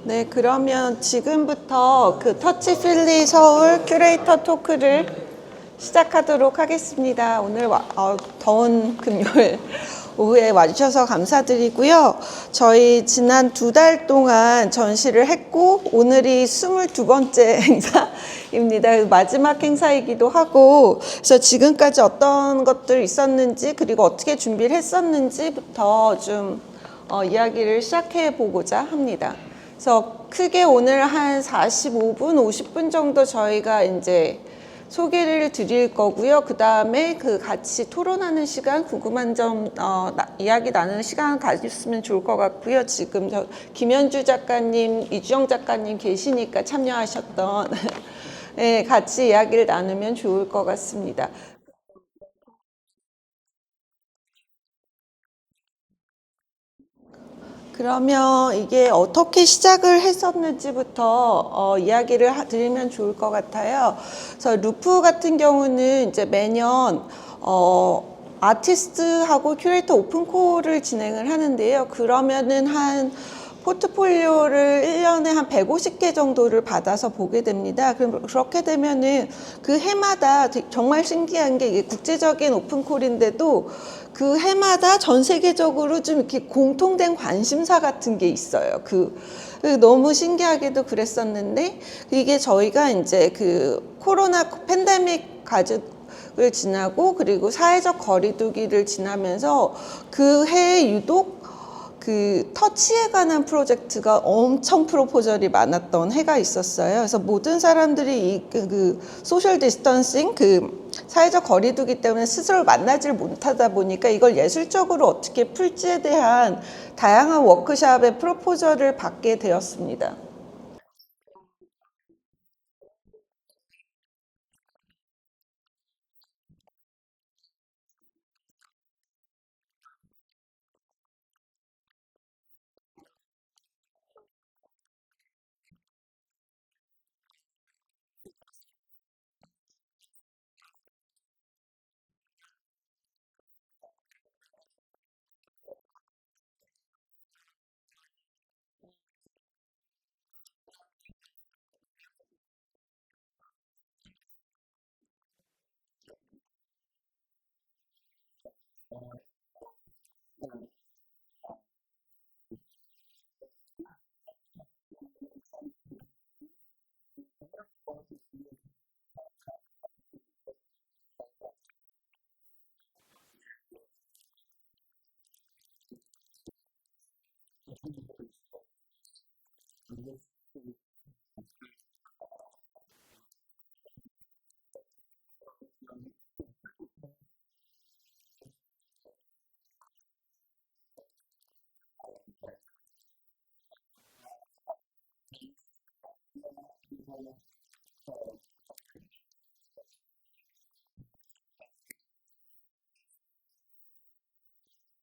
네, 그러면 지금부터 그 터치필리 서울 큐레이터 토크를 시작하도록 하겠습니다. 오늘 더운 금요일 오후에 와주셔서 감사드리고요. 저희 지난 2달 동안 전시를 했고 오늘이 22번째 행사입니다. 마지막 행사이기도 하고, 그래서 지금까지 어떤 것들이 있었는지 그리고 어떻게 준비를 했었는지부터 좀 이야기를 시작해 보고자 합니다. 그래서 크게 오늘 한 45분, 50분 정도 저희가 이제 소개를 드릴 거고요. 그 다음에 그 같이 토론하는 시간, 궁금한 점 이야기 나누는 시간 가졌으면 좋을 것 같고요. 지금 김현주 작가님, 이주영 작가님 계시니까 참여하셨던 네, 같이 이야기를 나누면 좋을 것 같습니다. 그러면 이게 어떻게 시작을 했었는지부터 이야기를 드리면 좋을 것 같아요. 그래서 루프 같은 경우는 이제 매년 아티스트하고 큐레이터 오픈콜을 진행을 하는데요. 그러면은 한 포트폴리오를 1년에 한 150개 정도를 받아서 보게 됩니다. 그럼 그렇게 되면은 그 해마다 정말 신기한 게 이게 국제적인 오픈콜인데도 그 해마다 전 세계적으로 좀 이렇게 공통된 관심사 같은 게 있어요. 너무 신기하게도 그랬었는데, 이게 저희가 이제 그 코로나 팬데믹 가족을 지나고 그리고 사회적 거리두기를 지나면서 그 해에 유독 그 터치에 관한 프로젝트가 엄청 프로포절이 많았던 해가 있었어요. 그래서 모든 사람들이 그 소셜 디스턴싱, 그 사회적 거리두기 때문에 스스로 만나질 못하다 보니까 이걸 예술적으로 어떻게 풀지에 대한 다양한 워크샵의 프로포절을 받게 되었습니다.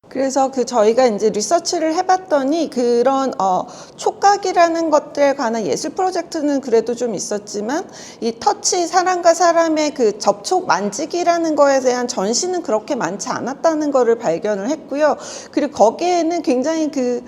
그래서 저희가 이제 리서치를 해봤더니 그런 촉각이라는 것들에 관한 예술 프로젝트는 그래도 좀 있었지만 이 터치, 사람과 사람의 그 접촉, 만지기라는 거에 대한 전시는 그렇게 많지 않았다는 거를 발견을 했고요. 그리고 거기에는 굉장히 그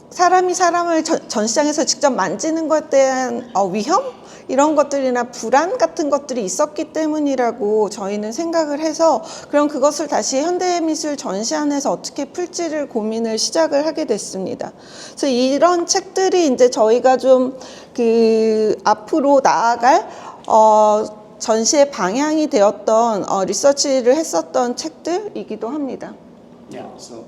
사람이 사람을 전시장에서 직접 만지는 것에 대한 위험? 이런 것들이나 불안 같은 것들이 있었기 때문이라고 저희는 생각을 해서, 그럼 그것을 다시 현대미술 전시안에서 어떻게 풀지를 고민을 시작을 하게 됐습니다. 그래서 이런 책들이 이제 저희가 좀 그 앞으로 나아갈 전시의 방향이 되었던 리서치를 했었던 책들이기도 합니다. Yeah, so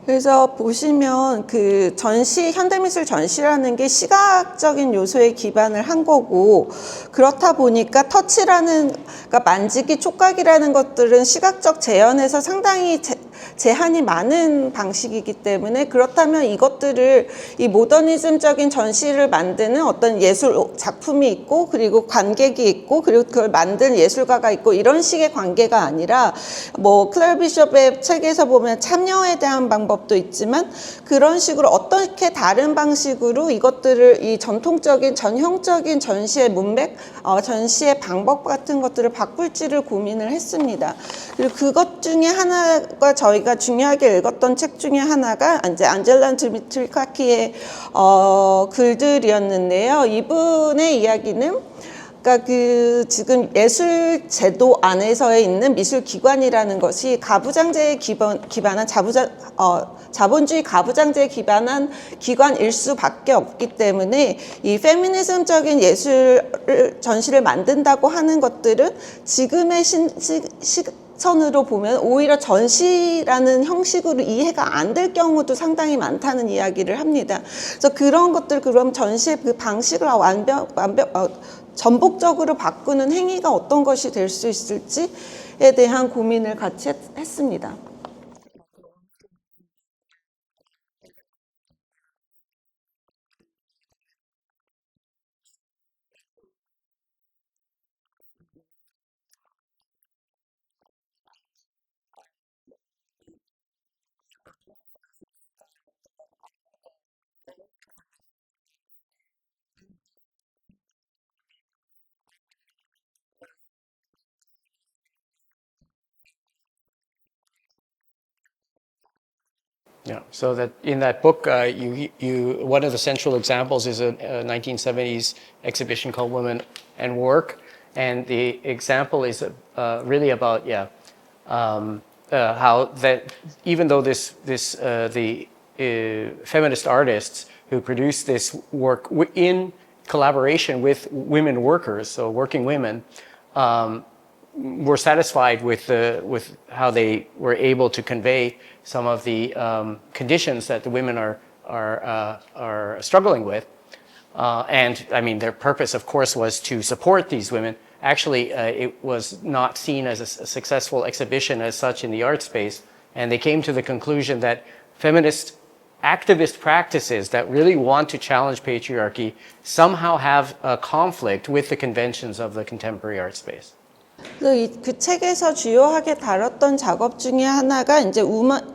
그래서 보시면 그 전시, 현대미술 전시라는 게 시각적인 요소에 기반을 한 거고, 그렇다 보니까 터치라는, 그러니까 만지기, 촉각이라는 것들은 시각적 재현에서 상당히 제한이 많은 방식이기 때문에, 그렇다면 이것들을 이 모더니즘적인 전시를 만드는 어떤 예술 작품이 있고, 그리고 관객이 있고, 그리고 그걸 만든 예술가가 있고, 이런 식의 관계가 아니라 뭐 클레어 비숍의 책에서 보면 참여에 대한 방법도 있지만, 그런 식으로 어떻게 다른 방식으로 이것들을, 이 전통적인 전형적인 전시의 문맥, 전시의 방법 같은 것들을 바꿀지를 고민을 했습니다. 그리고 그것 중에 하나가 저희가 중요하게 읽었던 책 중에 하나가 이제 안젤라 드미트리 카키의 글들이었는데요. 이분의 이야기는, 그러니까 그 지금 예술 제도 안에서 있는 미술 기관이라는 것이 가부장제에 기반한 자본주의 가부장제에 기반한 기관일 수밖에 없기 때문에, 이 페미니즘적인 예술 전시를 만든다고 하는 것들은 지금의 시선으로 보면 오히려 전시라는 형식으로 이해가 안 될 경우도 상당히 많다는 이야기를 합니다. 그래서 그런 것들, 그럼 전시의 그 방식을 전복적으로 바꾸는 행위가 어떤 것이 될 수 있을지에 대한 고민을 같이 했습니다. Yeah. So that in that book, you one of the central examples is a 1970s exhibition called Women and Work, and the example is really about how that even though the feminist artists who produced this work in collaboration with women workers, so working women, were satisfied with how they were able to convey some of the conditions that the women are struggling with, and I mean their purpose, of course, was to support these women. Actually, it was not seen as a successful exhibition as such in the art space, and they came to the conclusion that feminist activist practices that really want to challenge patriarchy somehow have a conflict with the conventions of the contemporary art space. 그 책에서 주요하게 다뤘던 작업 중에 하나가 이제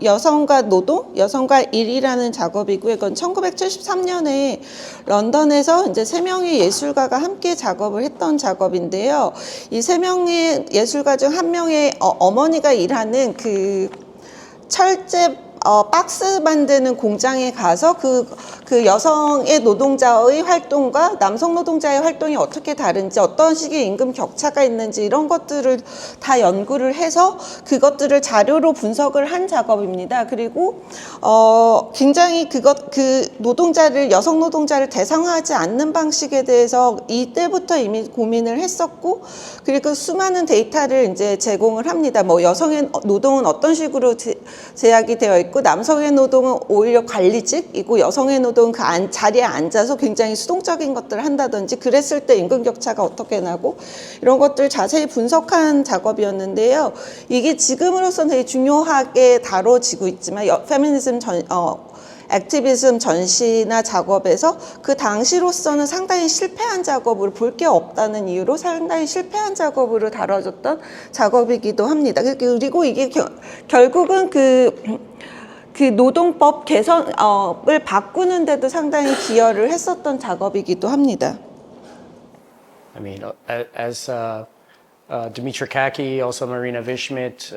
여성과 노동, 여성과 일이라는 작업이고요. 이건 1973년에 런던에서 이제 3명의 예술가가 함께 작업을 했던 작업인데요. 이 3명의 예술가 중 한 명의 어머니가 일하는 그 철제 박스 만드는 공장에 가서 그 여성의 노동자의 활동과 남성 노동자의 활동이 어떻게 다른지, 어떤 식의 임금 격차가 있는지, 이런 것들을 다 연구를 해서 그것들을 자료로 분석을 한 작업입니다. 그리고 굉장히 그 노동자를, 여성 노동자를 대상화하지 않는 방식에 대해서 이때부터 이미 고민을 했었고, 그리고 수많은 데이터를 이제 제공을 합니다. 뭐 여성의 노동은 어떤 식으로 제약이 되어 있고, 남성의 노동은 오히려 관리직이고, 여성의 노동은 그 자리에 앉아서 굉장히 수동적인 것들을 한다든지, 그랬을 때 임금 격차가 어떻게 나고, 이런 것들을 자세히 분석한 작업이었는데요. 이게 지금으로서는 되게 중요하게 다뤄지고 있지만, 페미니즘 액티비즘 전시나 작업에서 그 당시로서는 상당히 실패한 작업으로, 볼 게 없다는 이유로 상당히 실패한 작업으로 다뤄졌던 작업이기도 합니다. 그리고 이게 결국은 그 그 노동법 개선을 바꾸는데도 상당히 기여를 했었던 작업이기도 합니다. I mean, as Dmitry Kaki, also Marina Vishmit,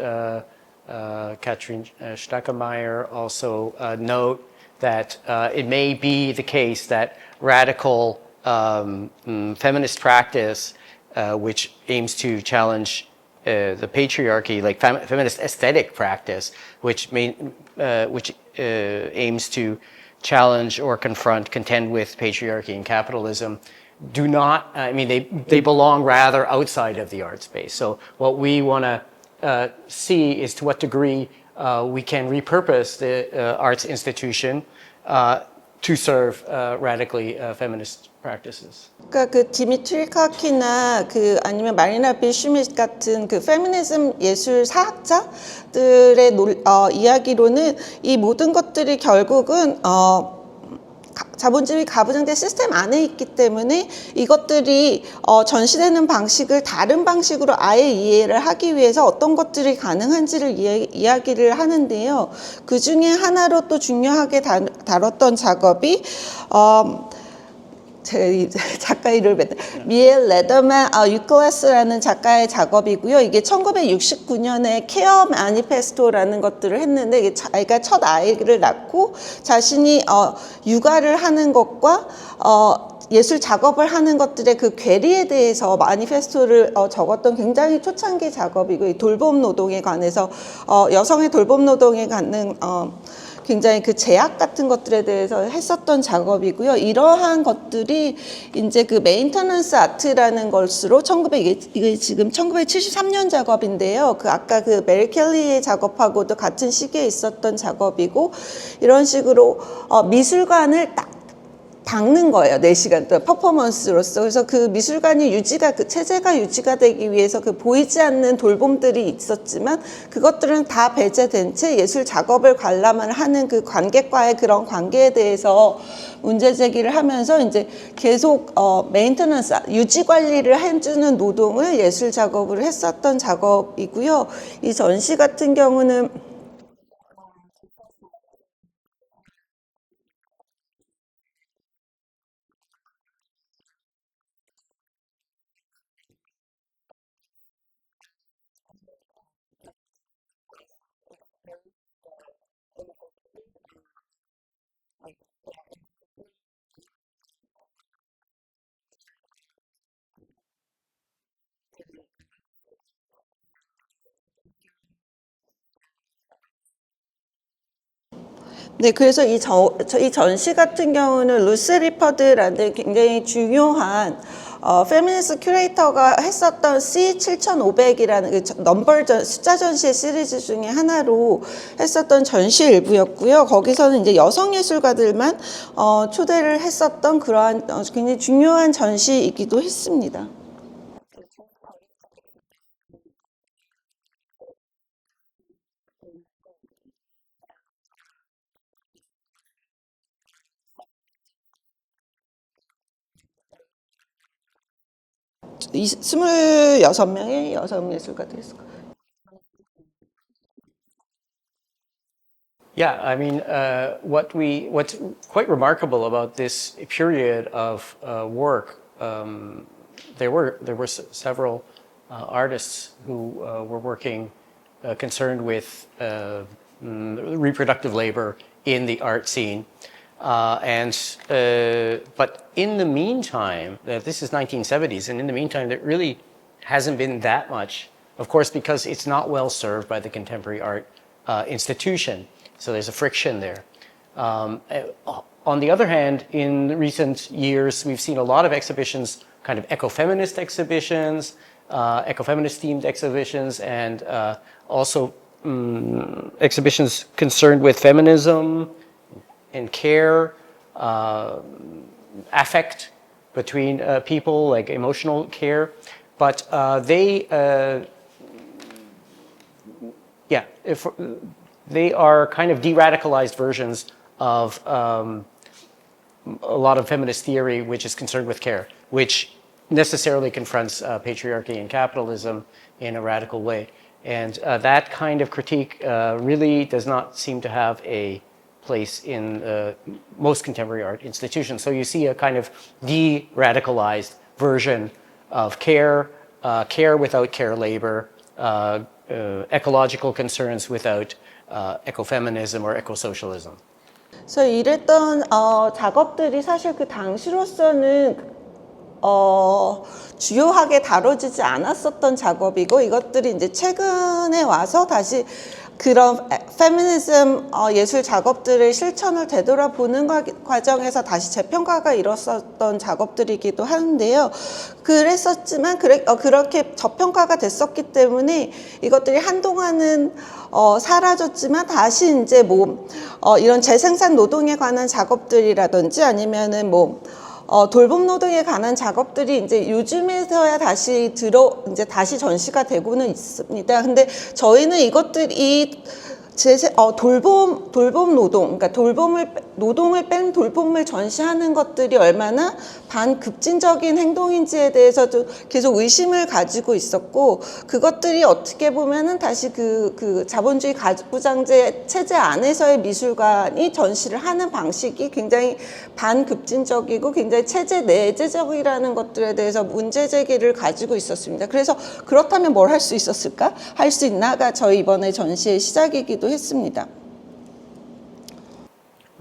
Katrin Stackemeyer also note that it may be the case that radical feminist practice, which aims to challenge the patriarchy, like feminist aesthetic practice, which aims to challenge or confront, contend with patriarchy and capitalism, do not, I mean, they belong rather outside of the art space. So what we want to see is to what degree we can repurpose the arts institution to serve radically feminist practices. 그러니까 그 디미트리 카키나 그 아니면 마리나 비슈밋 같은 그 페미니즘 예술 사학자들의 이야기로는 이 모든 것들이 결국은 자본주의 가부장제 시스템 안에 있기 때문에 이것들이 전시되는 방식을 다른 방식으로 아예 이해를 하기 위해서 어떤 것들이 가능한지를 이야기를 하는데요. 그 중에 하나로 또 중요하게 다뤘던 작업이 제 작가 이름을 미엘 레더만 유클래스라는 작가의 작업이고요. 이게 1969년에 케어 매니페스토라는 것들을 했는데 이게 자기가 첫 아이를 낳고 자신이 육아를 하는 것과 예술 작업을 하는 것들의 그 괴리에 대해서 마니페스토를 적었던 굉장히 초창기 작업이고 이 돌봄 노동에 관해서 여성의 돌봄 노동에 관한 굉장히 그 제약 같은 것들에 대해서 했었던 작업이고요. 이러한 것들이 이제 그 메인터넌스 아트라는 것으로 이게 지금 1973년 작업인데요. 그 아까 그 메리 켈리의 작업하고도 같은 시기에 있었던 작업이고 이런 식으로 미술관을 딱 닦는 거예요. 4시간 동안 퍼포먼스로서. 그래서 그 미술관이 그 체제가 유지가 되기 위해서 그 보이지 않는 돌봄들이 있었지만 그것들은 다 배제된 채 예술 작업을 관람을 하는 그 관객과의 그런 관계에 대해서 문제 제기를 하면서 이제 계속 메인터넌스, 유지 관리를 해주는 노동을 예술 작업으로 했었던 작업이고요. 이 전시 같은 경우는 네, 그래서 이 전시 같은 경우는 루스 리퍼드라는 굉장히 중요한 페미니스트 큐레이터가 했었던 C7500이라는 그 넘버 숫자 전시의 시리즈 중에 하나로 했었던 전시 일부였고요. 거기서는 이제 여성 예술가들만 초대를 했었던 그러한 굉장히 중요한 전시이기도 했습니다. 이 26명의 여성 예술가들이 있을 거예요. Yeah, I mean, what's quite remarkable about this period of work, there were several artists who were working concerned with reproductive labor in the art scene. But in the meantime, this is 1970s, and in the meantime, there really hasn't been that much, of course, because it's not well served by the contemporary art institution. So there's a friction there. On the other hand, in recent years, we've seen a lot of exhibitions, kind of ecofeminist exhibitions, ecofeminist themed exhibitions, and also exhibitions concerned with feminism and care, affect between people, like emotional care. But they are kind of de-radicalized versions of a lot of feminist theory which is concerned with care, which necessarily confronts patriarchy and capitalism in a radical way. And that kind of critique really does not seem to have a place in most contemporary art institutions. So you see a kind of de-radicalized version of care, care without care labor, ecological concerns without ecofeminism or ecosocialism. 그래서 이랬던 작업들이 사실 그 당시로서는 주요하게 다뤄지지 않았었던 작업이고 이것들이 이제 최근에 와서 다시 그런 페미니즘 예술 작업들의 실천을 되돌아보는 과정에서 다시 재평가가 이뤘었던 작업들이기도 하는데요. 그랬었지만 그렇게 저평가가 됐었기 때문에 이것들이 한동안은 사라졌지만 다시 이제 이런 재생산 노동에 관한 작업들이라든지 아니면은 돌봄 노동에 관한 작업들이 이제 요즘에서야 다시 다시 전시가 되고는 있습니다. 근데 저희는 이것들이 돌봄 노동, 그러니까 노동을 뺀 돌봄을 전시하는 것들이 얼마나 반급진적인 행동인지에 대해서도 계속 의심을 가지고 있었고, 그것들이 어떻게 보면은 다시 그 자본주의 가부장제 체제 안에서의 미술관이 전시를 하는 방식이 굉장히 반급진적이고 굉장히 체제 내재적이라는 것들에 대해서 문제 제기를 가지고 있었습니다. 그래서 그렇다면 뭘 할 수 있었을까? 할 수 있나가 저희 이번에 전시의 시작이기도 했습니다.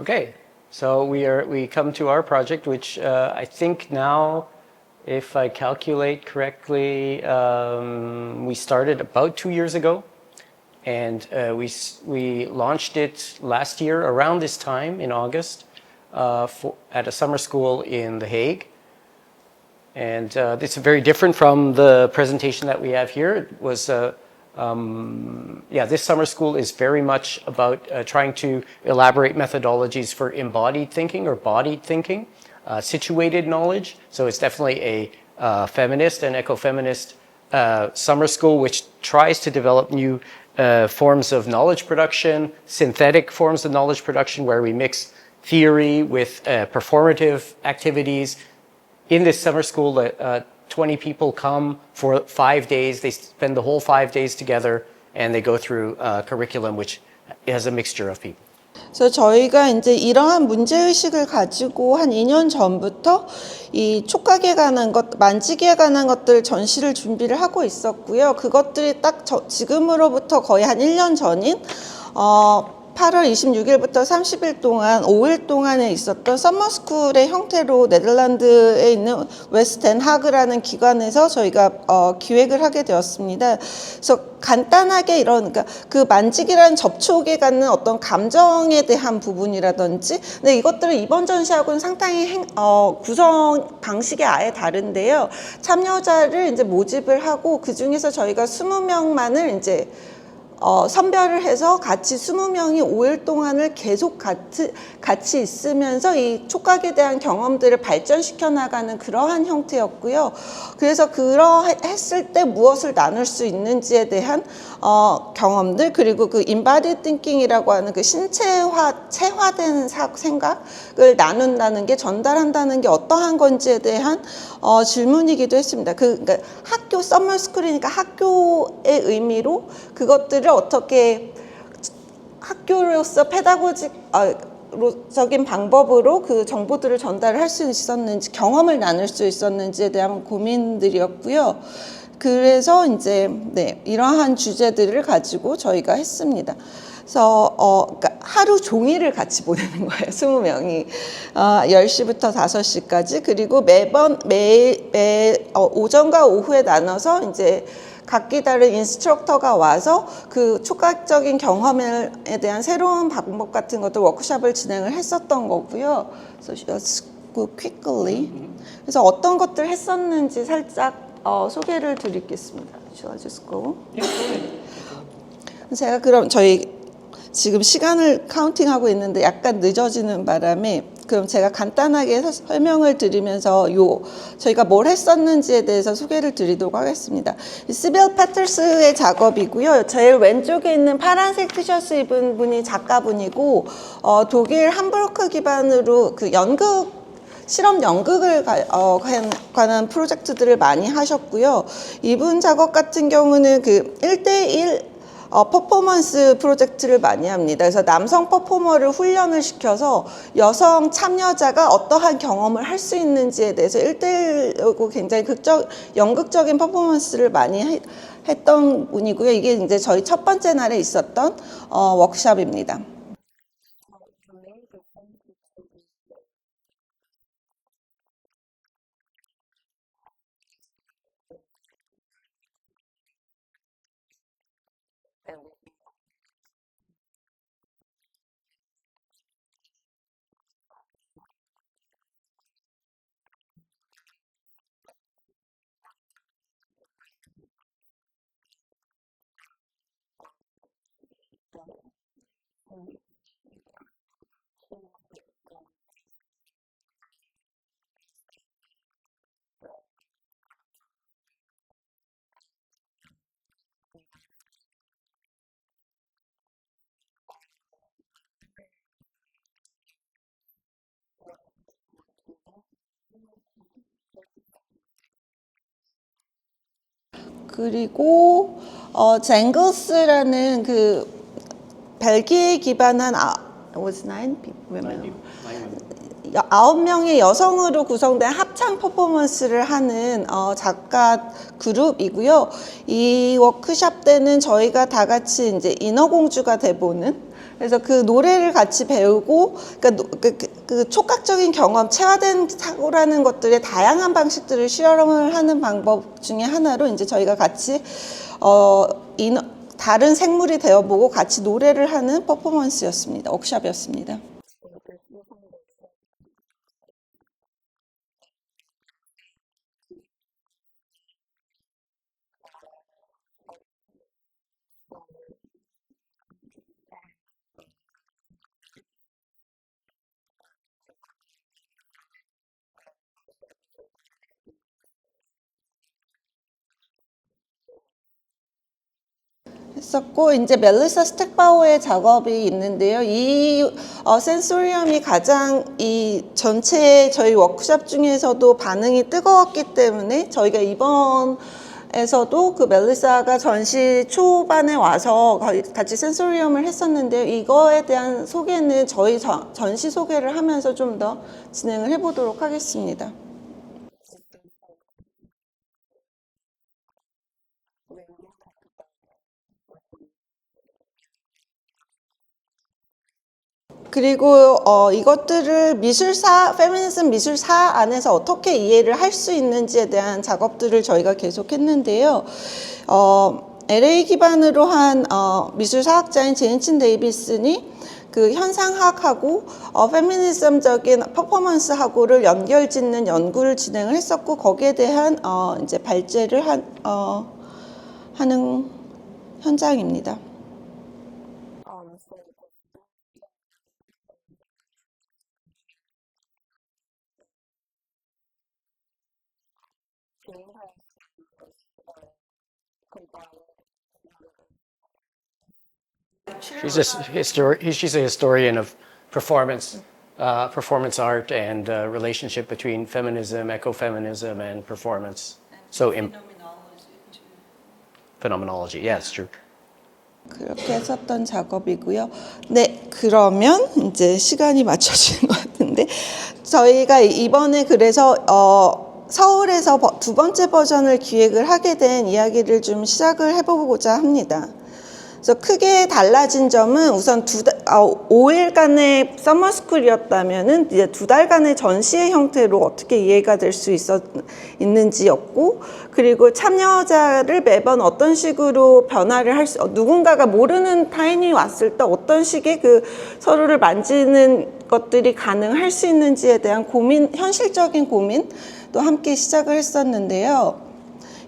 Okay, so we come to our project, which I think now, if I calculate correctly, we started about 2 years ago, and we launched it last year around this time in August at a summer school in The Hague. And it's very different from the presentation that we have here. It was this summer school is very much about trying to elaborate methodologies for embodied thinking or bodied thinking, situated knowledge. So it's definitely a feminist and ecofeminist summer school which tries to develop new forms of knowledge production, synthetic forms of knowledge production where we mix theory with performative activities. In this summer school, 20 people come for 5 days. They spend the whole 5 days together, and they go through a curriculum which has a mixture of people. 그래서 저희가 이제 이러한 문제의식을 가지고 한 2년 전부터 이 촉각에 관한 것, 만지기에 관한 것들 전시를 준비를 하고 있었고요. 그것들이 딱 지금으로부터 거의 한 1년 전인 8월 26일부터 30일 동안 5일 동안에 있었던 서머스쿨의 형태로 네덜란드에 있는 웨스텐하그라는 기관에서 저희가 기획을 하게 되었습니다. 그래서 간단하게 그러니까 그 만지기라는 접촉에 갖는 어떤 감정에 대한 부분이라든지, 근데 이것들은 이번 전시하고는 상당히 구성 방식이 아예 다른데요. 참여자를 이제 모집을 하고 그 중에서 저희가 20명만을 이제 선별을 해서 같이 20명이 5일 동안을 계속 같이 있으면서 이 촉각에 대한 경험들을 발전시켜 나가는 그러한 형태였고요. 그래서 그러했을 때 무엇을 나눌 수 있는지에 대한 경험들, 그리고 그 embodied thinking이라고 하는 그 체화된 생각을 나눈다는 게, 전달한다는 게 어떠한 건지에 대한 질문이기도 했습니다. 그러니까 학교 서머스쿨이니까 학교의 의미로 그것들을 어떻게 학교로서 페다고직적인 방법으로 그 정보들을 전달할 수 있었는지, 경험을 나눌 수 있었는지에 대한 고민들이었고요. 그래서 이제 이러한 주제들을 가지고 저희가 했습니다. 그래서 그러니까 하루 종일을 같이 보내는 거예요. 20명이 10시부터 5시까지. 그리고 매일 오전과 오후에 나눠서 이제 각기 다른 인스트럭터가 와서 그 촉각적인 경험에 대한 새로운 방법 같은 것들 워크숍을 진행을 했었던 거고요. So let's go quickly. 그래서 어떤 것들 했었는지 살짝 소개를 드리겠습니다. Shall I just go? 제가 그럼 저희 지금 시간을 카운팅하고 있는데 약간 늦어지는 바람에 그럼 제가 간단하게 설명을 드리면서 저희가 뭘 했었는지에 대해서 소개를 드리도록 하겠습니다. 시빌 패터스의 작업이고요. 제일 왼쪽에 있는 파란색 티셔츠 입은 분이 작가분이고 독일 함부르크 기반으로 그 연극 실험 연극을 관한 프로젝트들을 많이 하셨고요. 이분 작업 같은 경우는 그 1대1 퍼포먼스 프로젝트를 많이 합니다. 그래서 남성 퍼포머를 훈련을 시켜서 여성 참여자가 어떠한 경험을 할 수 있는지에 대해서 1대1로 굉장히 연극적인 퍼포먼스를 많이 했던 분이고요. 이게 이제 저희 첫 번째 날에 있었던 워크숍입니다. 그리고 쟁글스라는 그 벨기에 기반한 was 9 people, 9명의 여성으로 구성된 합창 퍼포먼스를 하는 작가 그룹이고요. 이 워크숍 때는 저희가 다 같이 이제 인어공주가 돼보는, 그래서 그 노래를 같이 배우고, 그러니까 그 촉각적인 경험, 체화된 사고라는 것들의 다양한 방식들을 실험을 하는 방법 중에 하나로 이제 저희가 같이 다른 생물이 되어보고 같이 노래를 하는 퍼포먼스였습니다. 워크숍이었습니다. 했었고, 이제 멜리사 스택바우의 작업이 있는데요. 이 센소리엄이 가장 이 전체 저희 워크숍 중에서도 반응이 뜨거웠기 때문에 저희가 이번에서도 그 멜리사가 전시 초반에 와서 같이 센소리엄을 했었는데요. 이거에 대한 소개는 저희 전시 소개를 하면서 좀 더 진행을 해보도록 하겠습니다. 그리고 이것들을 페미니즘 미술사 안에서 어떻게 이해를 할 수 있는지에 대한 작업들을 저희가 계속 했는데요. LA 기반으로 한 미술사학자인 제인친 데이비슨이 그 현상학하고 페미니즘적인 퍼포먼스하고를 연결짓는 연구를 진행을 했었고, 거기에 대한 이제 발제를 하는 현장입니다. She's she's a historian of performance, performance art, and relationship between feminism, ecofeminism, and performance. So phenomenology. Yeah, it's true. 그렇게 했었던 작업이고요. 네, 그러면 이제 시간이 맞춰지는 것 같은데, 저희가 이번에 그래서 서울에서 두 번째 버전을 기획을 하게 된 이야기를 좀 시작을 해보고자 합니다. 그래서 크게 달라진 점은 우선 5일간의 서머스쿨이었다면은 이제 2달간의 전시의 형태로 어떻게 이해가 될 수 있는지였고, 그리고 참여자를 매번 어떤 식으로 변화를 누군가가 모르는 타인이 왔을 때 어떤 식의 그 서로를 만지는 것들이 가능할 수 있는지에 대한 현실적인 고민도 함께 시작을 했었는데요.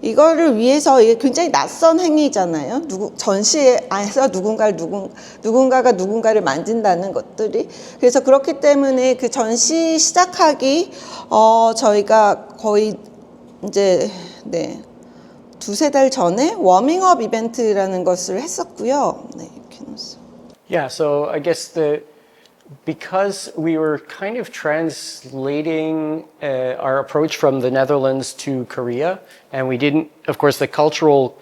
이거를 위해서 이게 굉장히 낯선 행위잖아요. 전시회 안에서 누군가가 누군가를 만진다는 것들이. 그래서 그렇기 때문에 그 전시 시작하기 저희가 거의 이제 두세 달 전에 워밍업 이벤트라는 것을 했었고요. 네, 이렇게 놓았어요. Yeah, so I guess because we were kind of translating our approach from the Netherlands to Korea, and we didn't, of course, the cultural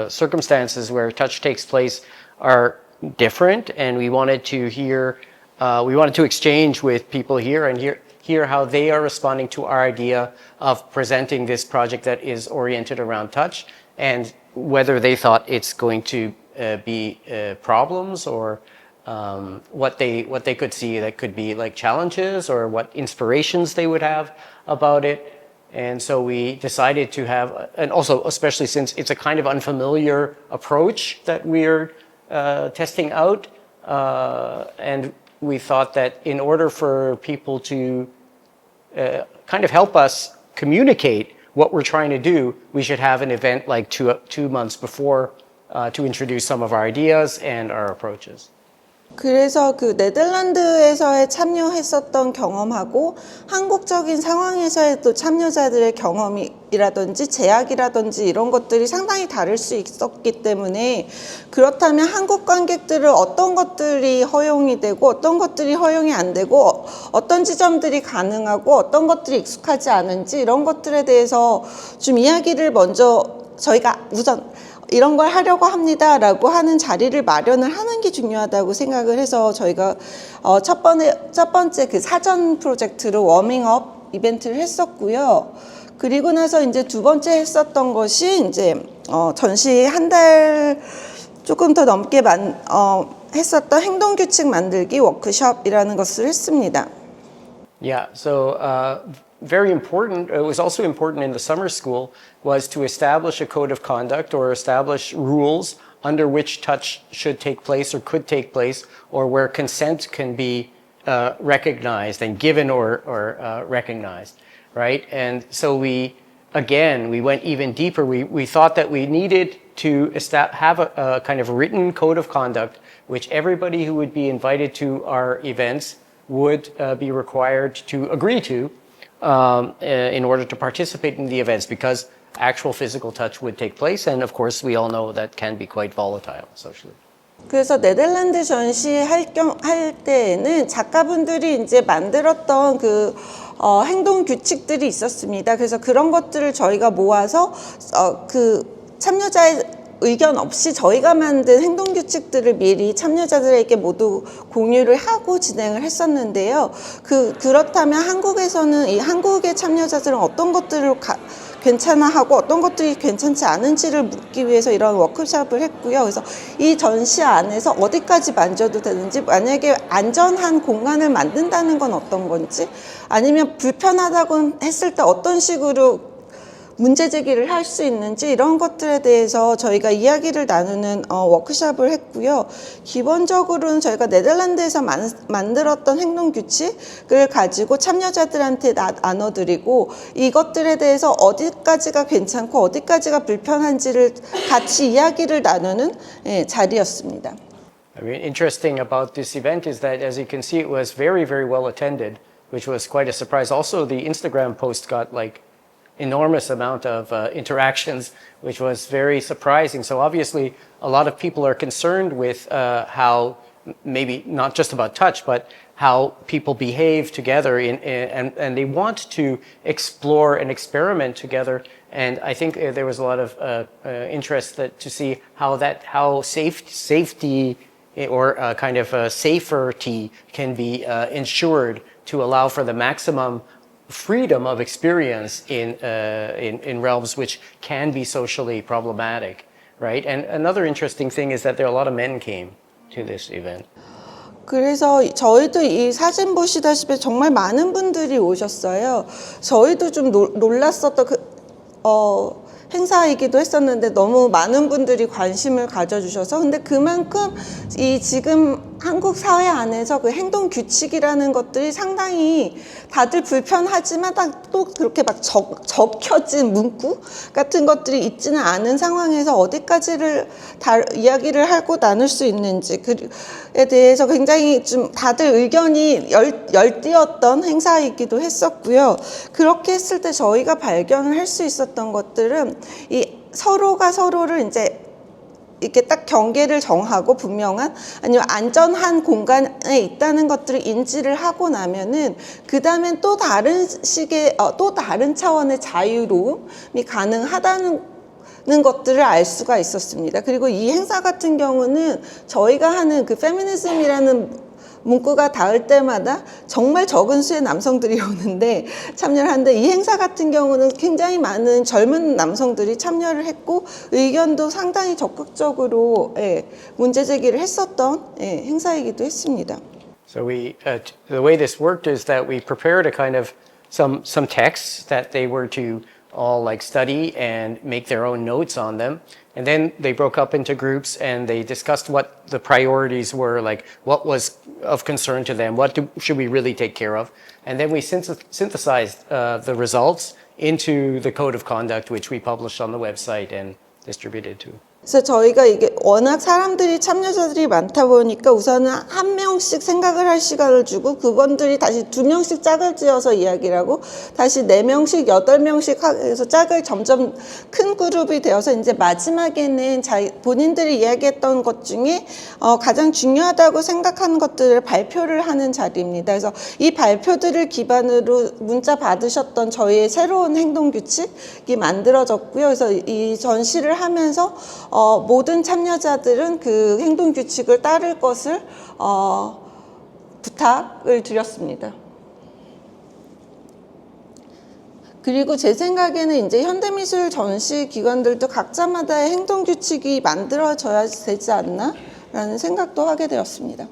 circumstances where touch takes place are different, and we wanted to exchange with people here and hear how they are responding to our idea of presenting this project that is oriented around touch, and whether they thought it's going to be problems or what they could see that could be like challenges or what inspirations they would have about it. And so we decided to have, and also especially since it's a kind of unfamiliar approach that we're testing out, and we thought that in order for people to kind of help us communicate what we're trying to do, we should have an event like two months before to introduce some of our ideas and our approaches. 그래서 그 네덜란드에서의 참여했었던 경험하고 한국적인 상황에서의 또 참여자들의 경험이라든지 제약이라든지 이런 것들이 상당히 다를 수 있었기 때문에 그렇다면 한국 관객들을 어떤 것들이 허용이 되고 어떤 것들이 허용이 안 되고 어떤 지점들이 가능하고 어떤 것들이 익숙하지 않은지 이런 것들에 대해서 좀 이야기를 먼저 저희가 우선 이런 걸 하려고 합니다라고 하는 자리를 마련을 하는 게 중요하다고 생각을 해서 저희가 첫 번째 그 사전 프로젝트로 워밍업 이벤트를 했었고요. 그리고 나서 이제 두 번째 했었던 것이 이제 전시 한 달 조금 더 넘게 했었던 행동 규칙 만들기 워크숍이라는 것을 했습니다. Yeah, so very important, it was also important in the summer school, was to establish a code of conduct or establish rules under which touch should take place or could take place, or where consent can be recognized and given or recognized, right? And so we went even deeper. We thought that we needed to have a kind of written code of conduct which everybody who would be invited to our events would be required to agree to in order to participate in the events, because actual physical touch would take place, and of course we all know that can be quite volatile socially. 그래서 네덜란드 전시할 때에는 작가분들이 이제 만들었던 그 행동 규칙들이 있었습니다. 그래서 그런 것들을 저희가 모아서 그 참여자의 의견 없이 저희가 만든 행동 규칙들을 미리 참여자들에게 모두 공유를 하고 진행을 했었는데요. 그렇다면 한국에서는 이 한국의 참여자들은 어떤 것들을 괜찮아 하고 어떤 것들이 괜찮지 않은지를 묻기 위해서 이런 워크숍을 했고요. 그래서 이 전시 안에서 어디까지 만져도 되는지, 만약에 안전한 공간을 만든다는 건 어떤 건지, 아니면 불편하다고 했을 때 어떤 식으로 문제 제기를 할 수 있는지 이런 것들에 대해서 저희가 이야기를 나누는 워크숍을 했고요. 기본적으로는 저희가 네덜란드에서 만들었던 행동 규칙을 가지고 참여자들한테 나눠드리고 이것들에 대해서 어디까지가 괜찮고 어디까지가 불편한지를 같이 이야기를 나누는 자리였습니다. I mean, interesting about this event is that, as you can see, it was very, very well attended, which was quite a surprise. Also, the Instagram post got like enormous amount of interactions, which was very surprising. So obviously, a lot of people are concerned with how, maybe not just about touch, but how people behave together, and they want to explore and experiment together. And I think there was a lot of interest to see how safety or kind of saferty can be ensured to allow for the maximum freedom of experience in realms which can be socially problematic, right? And another interesting thing is that there are a lot of men came to this event. 그래서 저희도 이 사진 보시다시피 정말 많은 분들이 오셨어요. 저희도 좀 놀랐었던 행사이기도 했었는데 너무 많은 분들이 관심을 가져주셔서, 근데 그만큼 이 지금 한국 사회 안에서 그 행동 규칙이라는 것들이 상당히 다들 불편하지만 또 그렇게 막 적혀진 문구 같은 것들이 있지는 않은 상황에서 어디까지를 이야기를 하고 나눌 수 있는지에 대해서 굉장히 좀 다들 의견이 열띠었던 행사이기도 했었고요. 그렇게 했을 때 저희가 발견을 할 수 있었던 것들은 이 서로가 서로를 이제 이렇게 딱 경계를 정하고 분명한 아니면 안전한 공간에 있다는 것들을 인지를 하고 나면은 그 다음엔 또 다른 식의 또 다른 차원의 자유로움이 가능하다는 것들을 알 수가 있었습니다. 그리고 이 행사 같은 경우는 저희가 하는 그 페미니즘이라는 문구가 닿을 때마다 정말 적은 수의 남성들이 오는데 참여를 하는데 이 행사 같은 경우는 굉장히 많은 젊은 남성들이 참여를 했고 의견도 상당히 적극적으로 문제 제기를 했었던 행사이기도 했습니다. So the way this worked is that we prepared a kind of some texts that they were to all like study and make their own notes on them. And then they broke up into groups and they discussed what the priorities were, like what was of concern to them, should we really take care of. And then we synthesized the results into the code of conduct, which we published on the website and distributed to. 그래서 저희가 이게 워낙 사람들이 참여자들이 많다 보니까 우선은 한 명씩 생각을 할 시간을 주고 그분들이 다시 2명씩 짝을 지어서 이야기를 하고 다시 4명씩 8명씩 해서 짝을 점점 큰 그룹이 되어서 이제 마지막에는 본인들이 이야기했던 것 중에 가장 중요하다고 생각하는 것들을 발표를 하는 자리입니다. 그래서 이 발표들을 기반으로 문자 받으셨던 저희의 새로운 행동 규칙이 만들어졌고요. 그래서 이 전시를 하면서 모든 참여자들은 그 행동 규칙을 따를 것을 부탁을 드렸습니다. 그리고 제 생각에는 이제 현대미술 전시 기관들도 각자마다의 행동 규칙이 만들어져야 되지 않나라는 생각도 하게 되었습니다.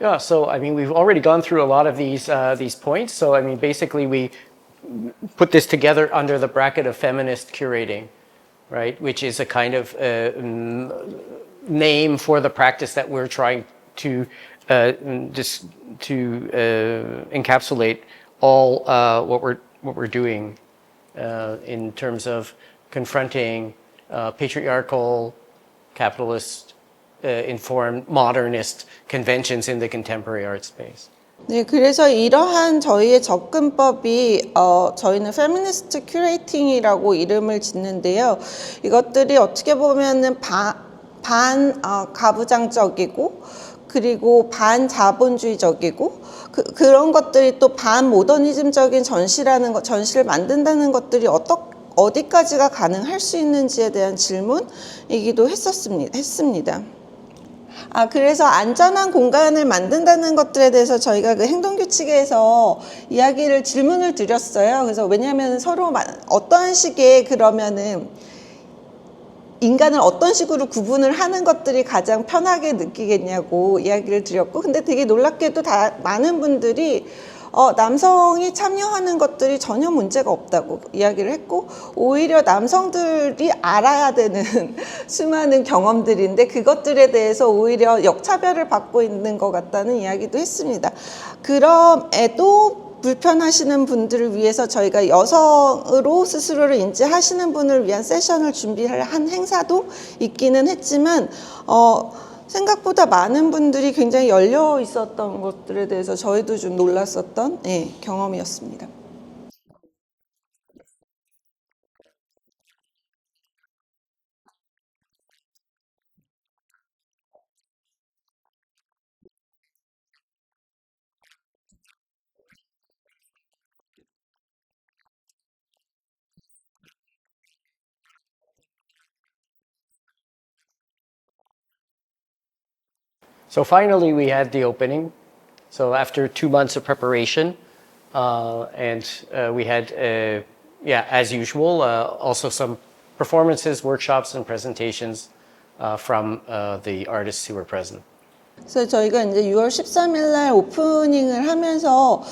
Yeah, so I mean, we've already gone through a lot of these points. So I mean, basically, we put this together under the bracket of feminist curating, right? Which is a kind of name for the practice that we're trying to encapsulate all what we're doing in terms of confronting patriarchal, capitalist. Informed modernist conventions in the contemporary art space. 네, 그래서 이러한 저희의 접근법이 저희는 페미니스트 큐레이팅이라고 이름을 짓는데요. 이것들이 어떻게 보면은 반 가부장적이고 그리고 반 자본주의적이고 그런 것들이 또 반 모더니즘적인 전시를 만든다는 것들이 어디까지가 가능할 수 있는지에 대한 질문이기도 했습니다. 그래서 안전한 공간을 만든다는 것들에 대해서 저희가 그 행동규칙에서 질문을 드렸어요. 그래서 왜냐하면 서로 어떠한 식의 그러면은 인간을 어떤 식으로 구분을 하는 것들이 가장 편하게 느끼겠냐고 이야기를 드렸고, 근데 되게 놀랍게도 많은 분들이 남성이 참여하는 것들이 전혀 문제가 없다고 이야기를 했고, 오히려 남성들이 알아야 되는 수많은 경험들인데 그것들에 대해서 오히려 역차별을 받고 있는 것 같다는 이야기도 했습니다. 그럼에도 불편하시는 분들을 위해서 저희가 여성으로 스스로를 인지하시는 분을 위한 세션을 준비한 행사도 있기는 했지만 생각보다 많은 분들이 굉장히 열려 있었던 것들에 대해서 저희도 좀 놀랐었던 경험이었습니다. So finally, we had the opening. So after 2 months of preparation, and we had, as usual, also some performances, workshops, and presentations from the artists who were present. 그래서 저희가 이제 6월 13일 날 오프닝을 하면서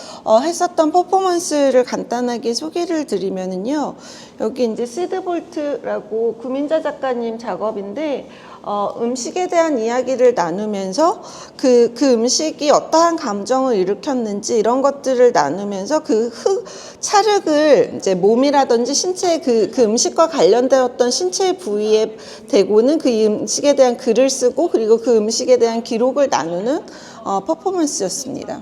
했었던 퍼포먼스를 간단하게 소개를 드리면은요. 여기 이제 시드볼트라고 구민자 작가님 작업인데 음식에 대한 이야기를 나누면서 그 음식이 어떠한 감정을 일으켰는지 이런 것들을 나누면서 그 찰흙을 이제 몸이라든지 신체 그 음식과 관련된 어떤 신체 부위에 대고는 그 음식에 대한 글을 쓰고 그리고 그 음식에 대한 기록을 나누는 퍼포먼스였습니다.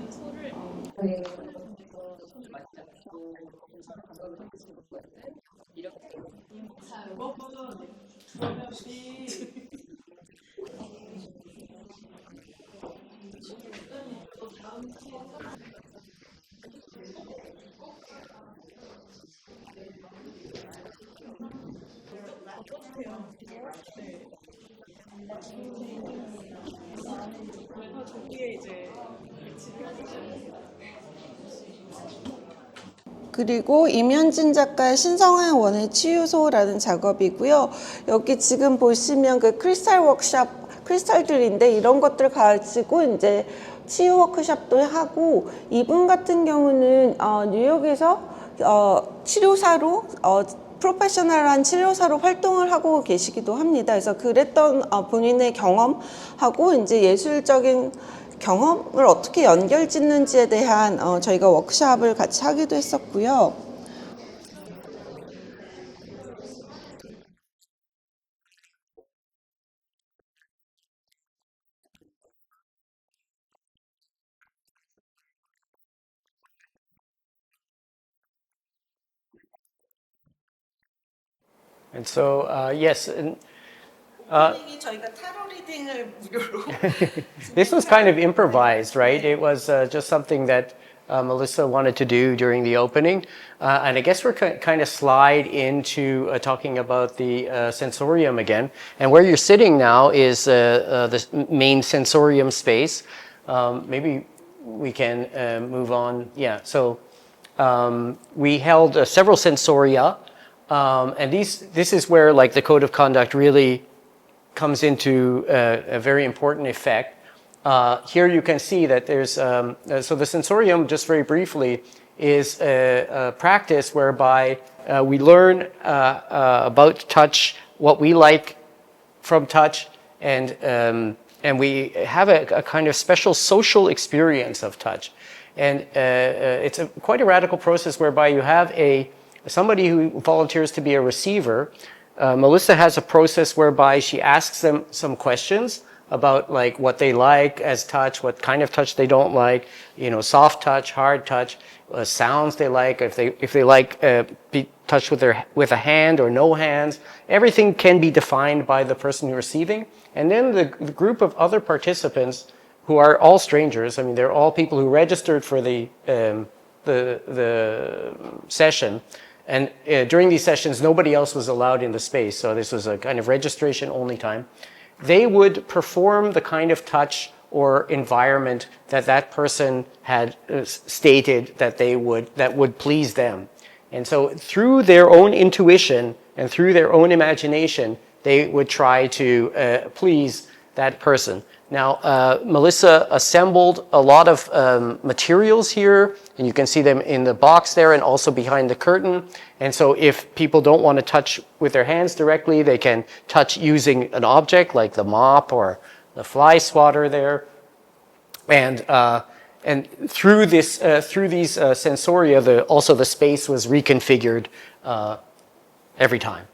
그리고 임현진 작가의 신성한 원의 치유소라는 작업이고요. 여기 지금 보시면 그 크리스탈 워크샵, 크리스탈들인데 이런 것들 가지고 이제 치유 워크샵도 하고 이분 같은 경우는 뉴욕에서 치료사로 프로페셔널한 치료사로 활동을 하고 계시기도 합니다. 그래서 그랬던 본인의 경험하고 이제 예술적인 경험을 어떻게 연결 짓는지에 대한 저희가 워크숍을 같이 하기도 했었고요. And so, yes, and 저희가 타로 리딩을 무료로 this was kind of improvised, right? It was just something that Melissa wanted to do during the opening. And I guess we're kind of slide into talking about the sensorium again. And where you're sitting now is the main sensorium space. Maybe we can move on. Yeah, so we held several sensoria. And this is where like the code of conduct really comes into a very important effect. Here you can see that there's, so the sensorium, just very briefly, is a practice whereby we learn about touch, what we like from touch, and we have a kind of special social experience of touch. And it's quite a radical process whereby you have somebody who volunteers to be a receiver. Melissa has a process whereby she asks them some questions about like what they like as touch, what kind of touch they don't like, you know, soft touch, hard touch, sounds they like, if they like be touched with a hand or no hands. Everything can be defined by the person receiving, and then the group of other participants who are all strangers. I mean, they're all people who registered for the session. And during these sessions, nobody else was allowed in the space. So this was a kind of registration only time. They would perform the kind of touch or environment that person had stated that would please them. And so through their own intuition and through their own imagination, they would try to please that person. Now, Melissa assembled a lot of materials here, and you can see them in the box there and also behind the curtain. And so if people don't want to touch with their hands directly, they can touch using an object like the mop or the fly swatter there. And through these sensoria, also the space was reconfigured every time.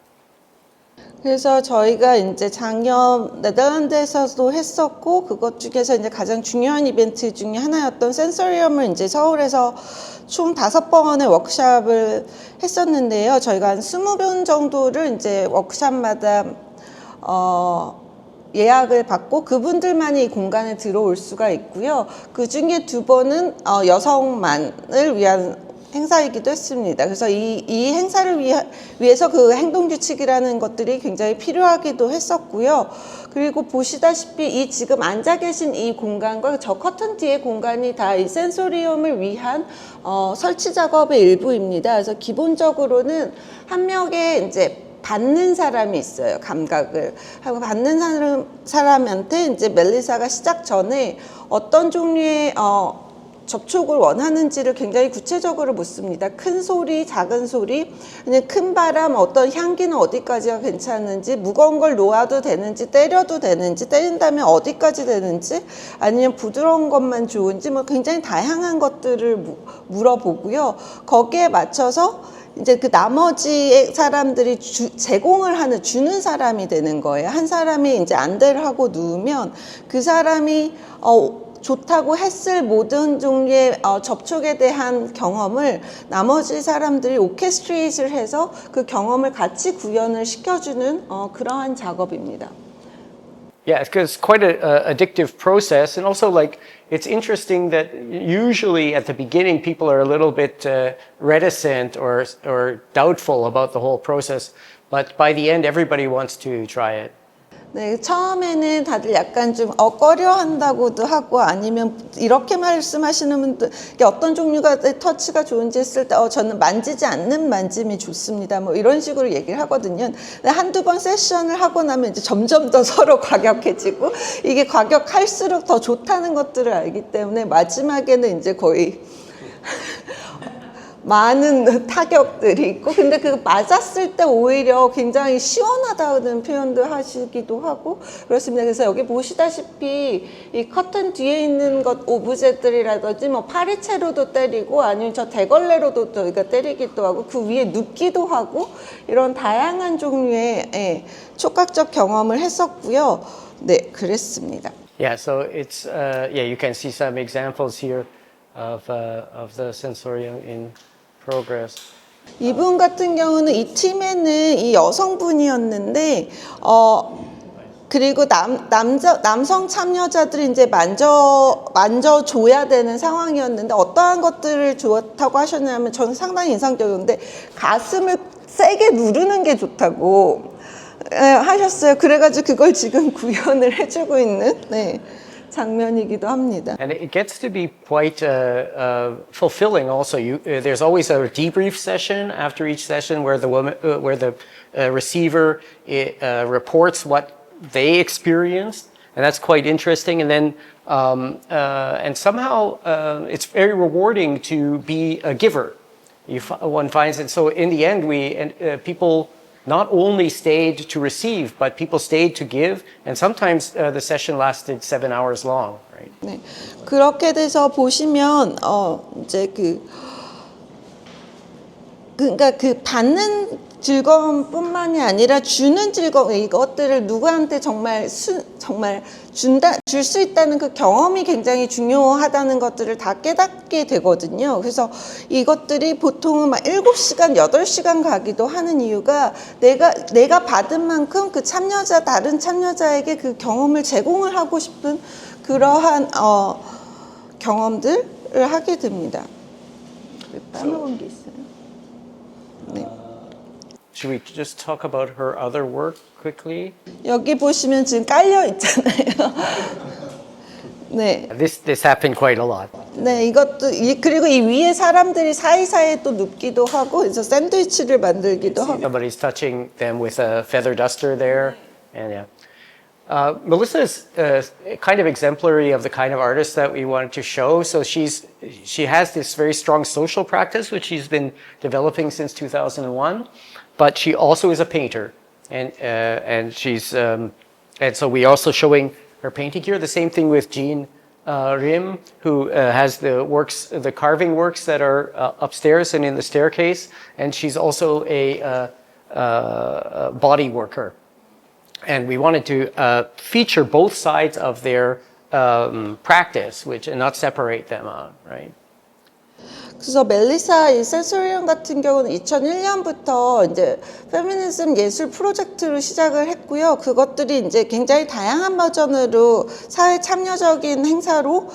그래서 저희가 이제 작년 네덜란드에서도 했었고 그것 중에서 이제 가장 중요한 이벤트 중에 하나였던 센서리엄을 이제 서울에서 총 5번의 워크숍을 했었는데요. 저희가 한 20번 정도를 이제 워크숍마다 예약을 받고 그분들만이 이 공간에 들어올 수가 있고요. 그 중에 2번은 여성만을 위한 행사이기도 했습니다. 그래서 이 행사를 위해서 그 행동규칙이라는 것들이 굉장히 필요하기도 했었고요. 그리고 보시다시피 이 지금 앉아 계신 이 공간과 저 커튼 뒤의 공간이 다 이 센소리움을 위한 설치 작업의 일부입니다. 그래서 기본적으로는 한 명의 이제 받는 사람이 있어요. 감각을 하고 받는 사람한테 이제 멜리사가 시작 전에 어떤 종류의 접촉을 원하는지를 굉장히 구체적으로 묻습니다. 큰 소리, 작은 소리, 그냥 큰 바람, 어떤 향기는 어디까지가 괜찮은지, 무거운 걸 놓아도 되는지, 때려도 되는지, 때린다면 어디까지 되는지, 아니면 부드러운 것만 좋은지, 뭐 굉장히 다양한 것들을 물어보고요. 거기에 맞춰서 이제 그 나머지 사람들이 제공을 하는, 주는 사람이 되는 거예요. 한 사람이 이제 안대를 하고 누우면 그 사람이 좋다고 했을 모든 종류의 접촉에 대한 경험을 나머지 사람들이 오케스트레이트를 해서 그 경험을 같이 구현을 시켜주는 그러한 작업입니다. Yeah, because it's quite an addictive process, and also like it's interesting that usually at the beginning people are a little bit reticent or doubtful about the whole process, but by the end everybody wants to try it. 네, 처음에는 다들 약간 좀 꺼려 한다고도 하고, 아니면 이렇게 말씀하시는 분들, 어떤 종류가 터치가 좋은지 했을 때 저는 만지지 않는 만짐이 좋습니다, 뭐 이런 식으로 얘기를 하거든요. 한두 번 세션을 하고 나면 이제 점점 더 서로 과격해지고, 이게 과격할수록 더 좋다는 것들을 알기 때문에 마지막에는 이제 거의 많은 타격들이 있고, 근데 그 맞았을 때 오히려 굉장히 시원하다는 표현도 하시기도 하고 그렇습니다. 그래서 여기 보시다시피 이 커튼 뒤에 있는 것 오브제들이라든지 뭐 파리채로도 때리고, 아니면 저 대걸레로도 저희가 때리기도 하고, 그 위에 눕기도 하고, 이런 다양한 종류의 촉각적 경험을 했었고요. 네, 그랬습니다. Yeah, so it's yeah, you can see some examples here of the sensorium in progress. 이분 같은 경우는 이 팀에는 이 여성분이었는데, 그리고 남성 참여자들이 이제 만져줘야 되는 상황이었는데, 어떠한 것들을 좋다고 하셨냐면, 저는 상당히 인상적이었는데, 가슴을 세게 누르는 게 좋다고 하셨어요. 그래가지고 그걸 지금 구현을 해주고 있는 장면이기도 합니다. And it gets to be quite fulfilling. Also, there's always a debrief session after each session where the receiver reports what they experienced, and that's quite interesting. And then and somehow it's very rewarding to be a giver. One finds it. So in the end, people not only stayed to receive, but people stayed to give, and sometimes the session lasted 7 hours long, right? 네, 그렇게 돼서 보시면 이제 그러니까 그 받는 즐거움뿐만이 아니라 주는 즐거움, 이것들을 누구한테 정말 줄 수 있다는 그 경험이 굉장히 중요하다는 것들을 다 깨닫게 되거든요. 그래서 이것들이 보통은 막 7시간, 8시간 가기도 하는 이유가 내가 받은 만큼 그 다른 참여자에게 그 경험을 제공을 하고 싶은 그러한 경험들을 하게 됩니다. 빼먹은 게 있어요. 네. Should we just talk about her other work quickly? 여기 보시면 지금 깔려 있잖아요. 네. This happened quite a lot. 네, 이것도 그리고 이 위에 사람들이 사이사이에 또 눕기도 하고, 그래서 샌드위치를 만들기도 하고. Somebody's touching them with a feather duster there, and yeah. Melissa is kind of exemplary of the kind of artist that we wanted to show. So she has this very strong social practice, which she's been developing since 2001. But she also is a painter, and she's and so we're also showing her painting here. The same thing with Jean Rim, who has the carving works that are upstairs and in the staircase, and she's also a body worker. And we wanted to feature both sides of their practice, and not separate them out, right? 그래서 멜리사 이 센소리움 같은 경우는 2001년부터 이제 페미니즘 예술 프로젝트로 시작을 했고요. 그것들이 이제 굉장히 다양한 버전으로 사회 참여적인 행사로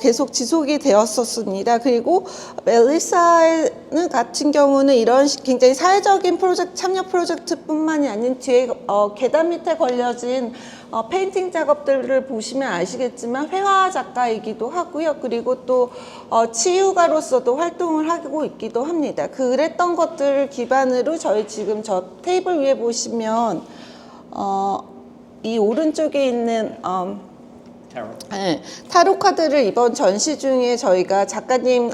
계속 지속이 되었었습니다. 그리고 멜리사 같은 경우는 이런 굉장히 사회적인 참여 프로젝트뿐만이 아닌 뒤에 계단 밑에 걸려진 페인팅 작업들을 보시면 아시겠지만 회화 작가이기도 하고요. 그리고 또 치유가로서도 활동을 하고 있기도 합니다. 그랬던 것들을 기반으로 저희 지금 저 테이블 위에 보시면 이 오른쪽에 있는 네, 타로 카드를 이번 전시 중에 저희가 작가님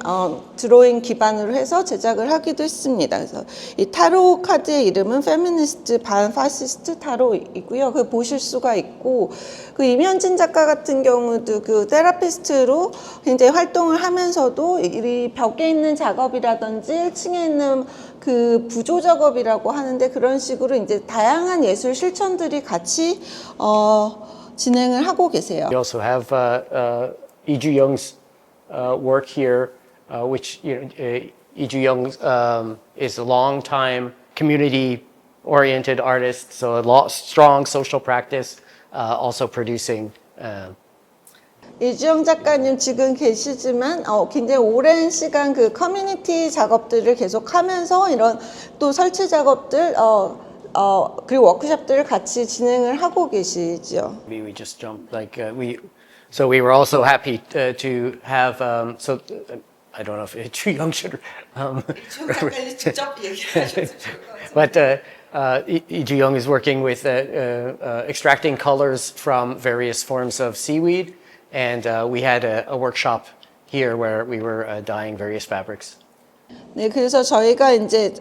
드로잉 기반으로 해서 제작을 하기도 했습니다. 그래서 이 타로 카드의 이름은 페미니스트 반파시스트 타로이고요. 그 보실 수가 있고, 그 임현진 작가 같은 경우도 그 테라피스트로 굉장히 활동을 하면서도 이 벽에 있는 작업이라든지 1층에 있는 그 부조 작업이라고 하는데, 그런 식으로 이제 다양한 예술 실천들이 같이 진행을 하고 계세요. We also have Lee Ju-young's work here, which Lee Ju-young is a long-time community-oriented artist, so a strong social practice, also producing. 이주영 작가님 지금 계시지만 굉장히 오랜 시간 그 커뮤니티 작업들을 계속하면서 이런 또 설치 작업들 그리고 워크숍들을 같이 진행을 하고 계시죠. Maybe we just jump so we were also happy to have I don't know if Ju Young should 작가님 직접 얘기하셔도 but Lee Ju Young is working with extracting colors from various forms of seaweed, and we had a workshop here where we were dyeing various fabrics. 네, 그래서 저희가 이제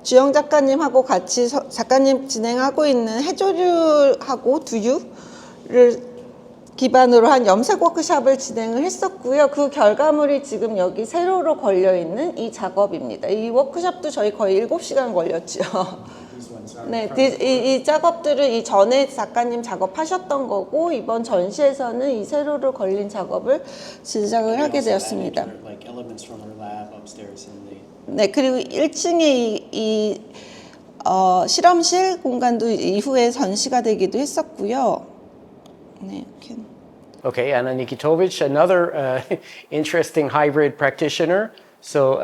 주영 작가님하고 같이 작가님 진행하고 있는 해조류하고 두유를 기반으로 한 염색 워크숍을 진행을 했었고요. 그 결과물이 지금 여기 세로로 걸려 있는 이 작업입니다. 이 워크숍도 저희 거의 7시간 걸렸죠. 네, 이 작업들을 이 전에 작가님 작업하셨던 거고, 이번 전시에서는 이 세로로 걸린 작업을 제작을 하게 되었습니다. 네, 그리고 1층에 이 실험실 공간도 이후에 전시가 되기도 했었고요. 네, 이렇게. Okay, Anna Nikitovich, another interesting hybrid practitioner. So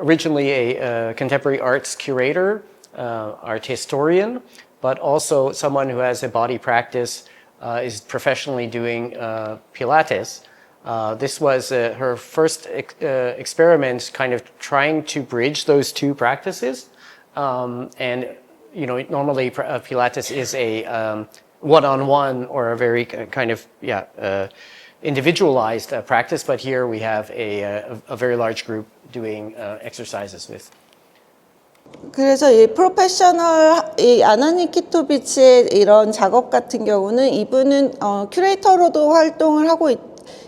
originally a contemporary arts curator, art historian, but also someone who has a body practice, is professionally doing Pilates. This was her first experiment, kind of trying to bridge those two practices. And normally Pilates is a one-on-one or a very kind of individualized practice, but here we have a very large group doing exercises with. 그래서 이 프로페셔널 이 아나 니키토비치의 이런 작업 같은 경우는 이분은 큐레이터로도 활동을 하고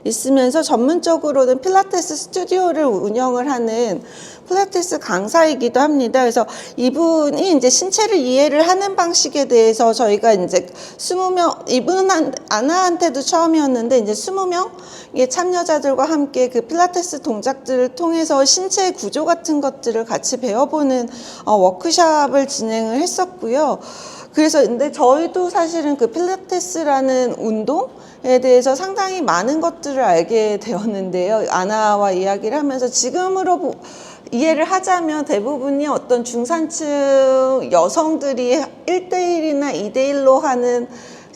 있으면서 전문적으로는 필라테스 스튜디오를 운영을 하는 필라테스 강사이기도 합니다. 그래서 이분이 이제 신체를 이해를 하는 방식에 대해서 저희가 이제 20명, 이분은 아나한테도 처음이었는데 이제 20명의 참여자들과 함께 그 필라테스 동작들을 통해서 신체 구조 같은 것들을 같이 배워보는 워크숍을 진행을 했었고요. 그래서 근데 저희도 사실은 그 필라테스라는 운동에 대해서 상당히 많은 것들을 알게 되었는데요. 아나와 이야기를 하면서 지금으로 이해를 하자면 대부분이 어떤 중산층 여성들이 1대1이나 2대1로 하는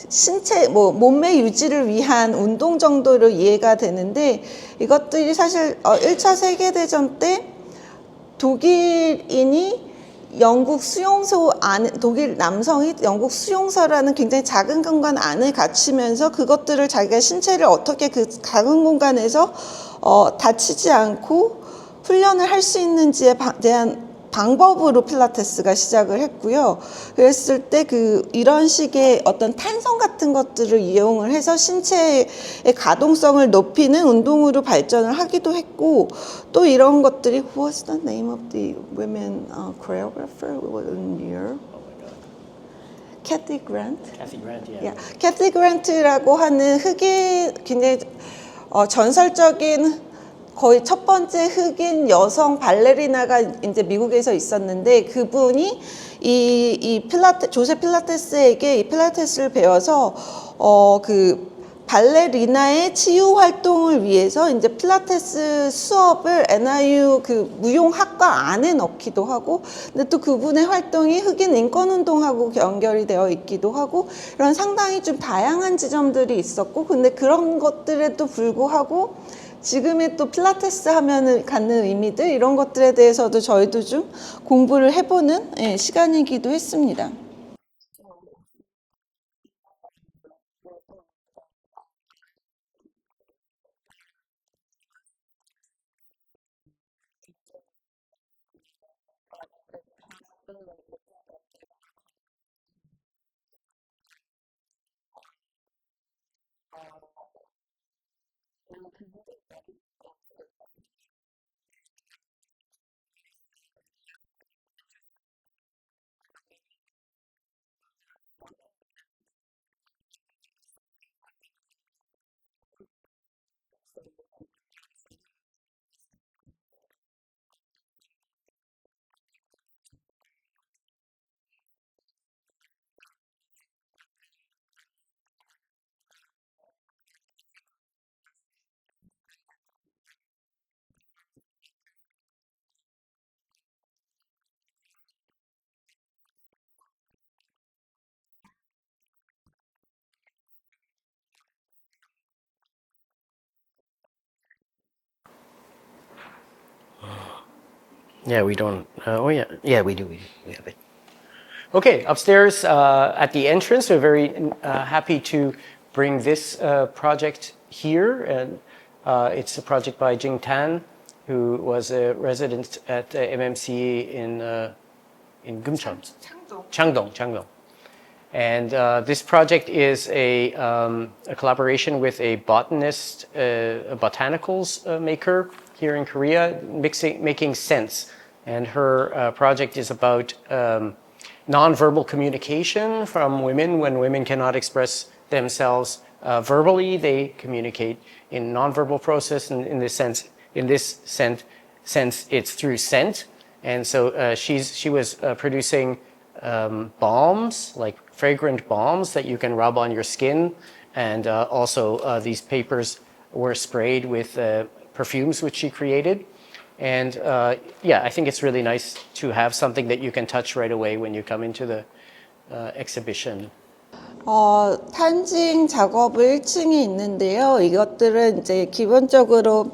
신체, 몸매 유지를 위한 운동 정도로 이해가 되는데, 이것들이 사실 1차 세계대전 때 독일인이 영국 수용소 안에, 독일 남성이 영국 수용소라는 굉장히 작은 공간 안에 갇히면서 그것들을 자기가 신체를 어떻게 그 작은 공간에서 다치지 않고 훈련을 할 수 있는지에 대한 방법으로 필라테스가 시작을 했고요. 그랬을 때 이런 식의 어떤 탄성 같은 것들을 이용을 해서 신체의 가동성을 높이는 운동으로 발전을 하기도 했고, 또 이런 것들이 What's the name of the women choreographer in Europe? Kathy Grant? Kathy Grant, yeah. Yeah. Kathy Grant라고 하는 흑인 굉장히 전설적인 거의 첫 번째 흑인 여성 발레리나가 이제 미국에서 있었는데, 그분이 조세 필라테스에게 이 필라테스를 배워서 그 발레리나의 치유 활동을 위해서 이제 필라테스 수업을 NIU 그 무용학과 안에 넣기도 하고, 근데 또 그분의 활동이 흑인 인권 운동하고 연결이 되어 있기도 하고, 이런 상당히 좀 다양한 지점들이 있었고, 근데 그런 것들에도 불구하고 지금의 또 필라테스 하면은 갖는 의미들, 이런 것들에 대해서도 저희도 좀 공부를 해보는 시간이기도 했습니다. Yeah, we don't. Oh, yeah. Yeah, we do. We have it. Okay, upstairs at the entrance, we're very happy to bring this project here. And it's a project by Jing Tan, who was a resident at MMC in Gumcheon. Changdong. And this project is a collaboration with a botanist, a botanicals maker here in Korea, making sense. And her project is about nonverbal communication from women. When women cannot express themselves verbally, they communicate in nonverbal process. And in this sense, it's through scent. And so she was producing balms, like fragrant balms that you can rub on your skin. And also these papers were sprayed with perfumes which she created. And yeah, I think it's really nice to have something that you can touch right away when you come into the exhibition. 탄징 작업을 1층에 있는데요. 이것들은 이제 기본적으로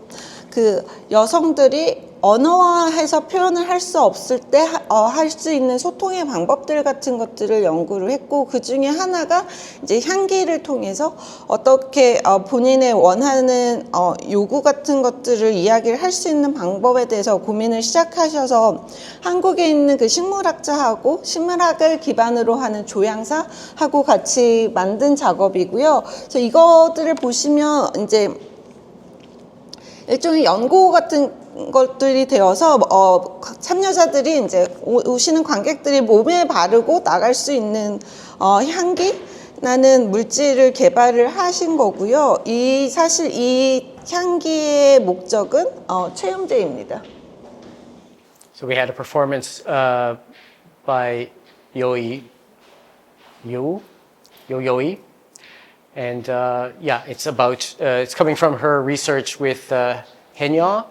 그 여성들이 언어화해서 표현을 할 수 없을 때 할 수 있는 소통의 방법들 같은 것들을 연구를 했고, 그 중에 하나가 이제 향기를 통해서 어떻게 본인의 원하는 요구 같은 것들을 이야기를 할 수 있는 방법에 대해서 고민을 시작하셔서 한국에 있는 그 식물학자하고 식물학을 기반으로 하는 조향사하고 같이 만든 작업이고요. 그래서 이것들을 보시면 이제 일종의 연고 같은 것들이 되어서 참여자들이 이제 오시는 관객들이 몸에 바르고 나갈 수 있는 향기 나는 물질을 개발을 하신 거고요. 사실 이 향기의 목적은 체험제입니다. So we had a performance by Yoi. And yeah, it's about, it's coming from her research with Henya,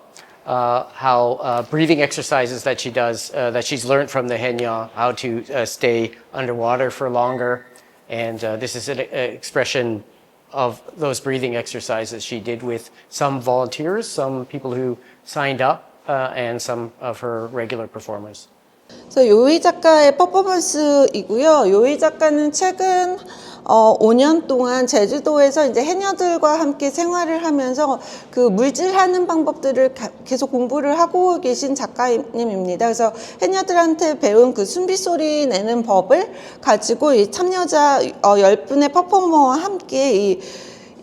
how breathing exercises that she does, that she's learned from the Henya, how to stay underwater for longer. And this is an expression of those breathing exercises she did with some volunteers, some people who signed up, and some of her regular performers. 그래서 요이 작가의 퍼포먼스이고요. 요이 작가는 최근 5년 동안 제주도에서 이제 해녀들과 함께 생활을 하면서 그 물질하는 방법들을 계속 공부를 하고 계신 작가님입니다. 그래서 해녀들한테 배운 그 숨빗소리 내는 법을 가지고 이 참여자 10분의 퍼포머와 함께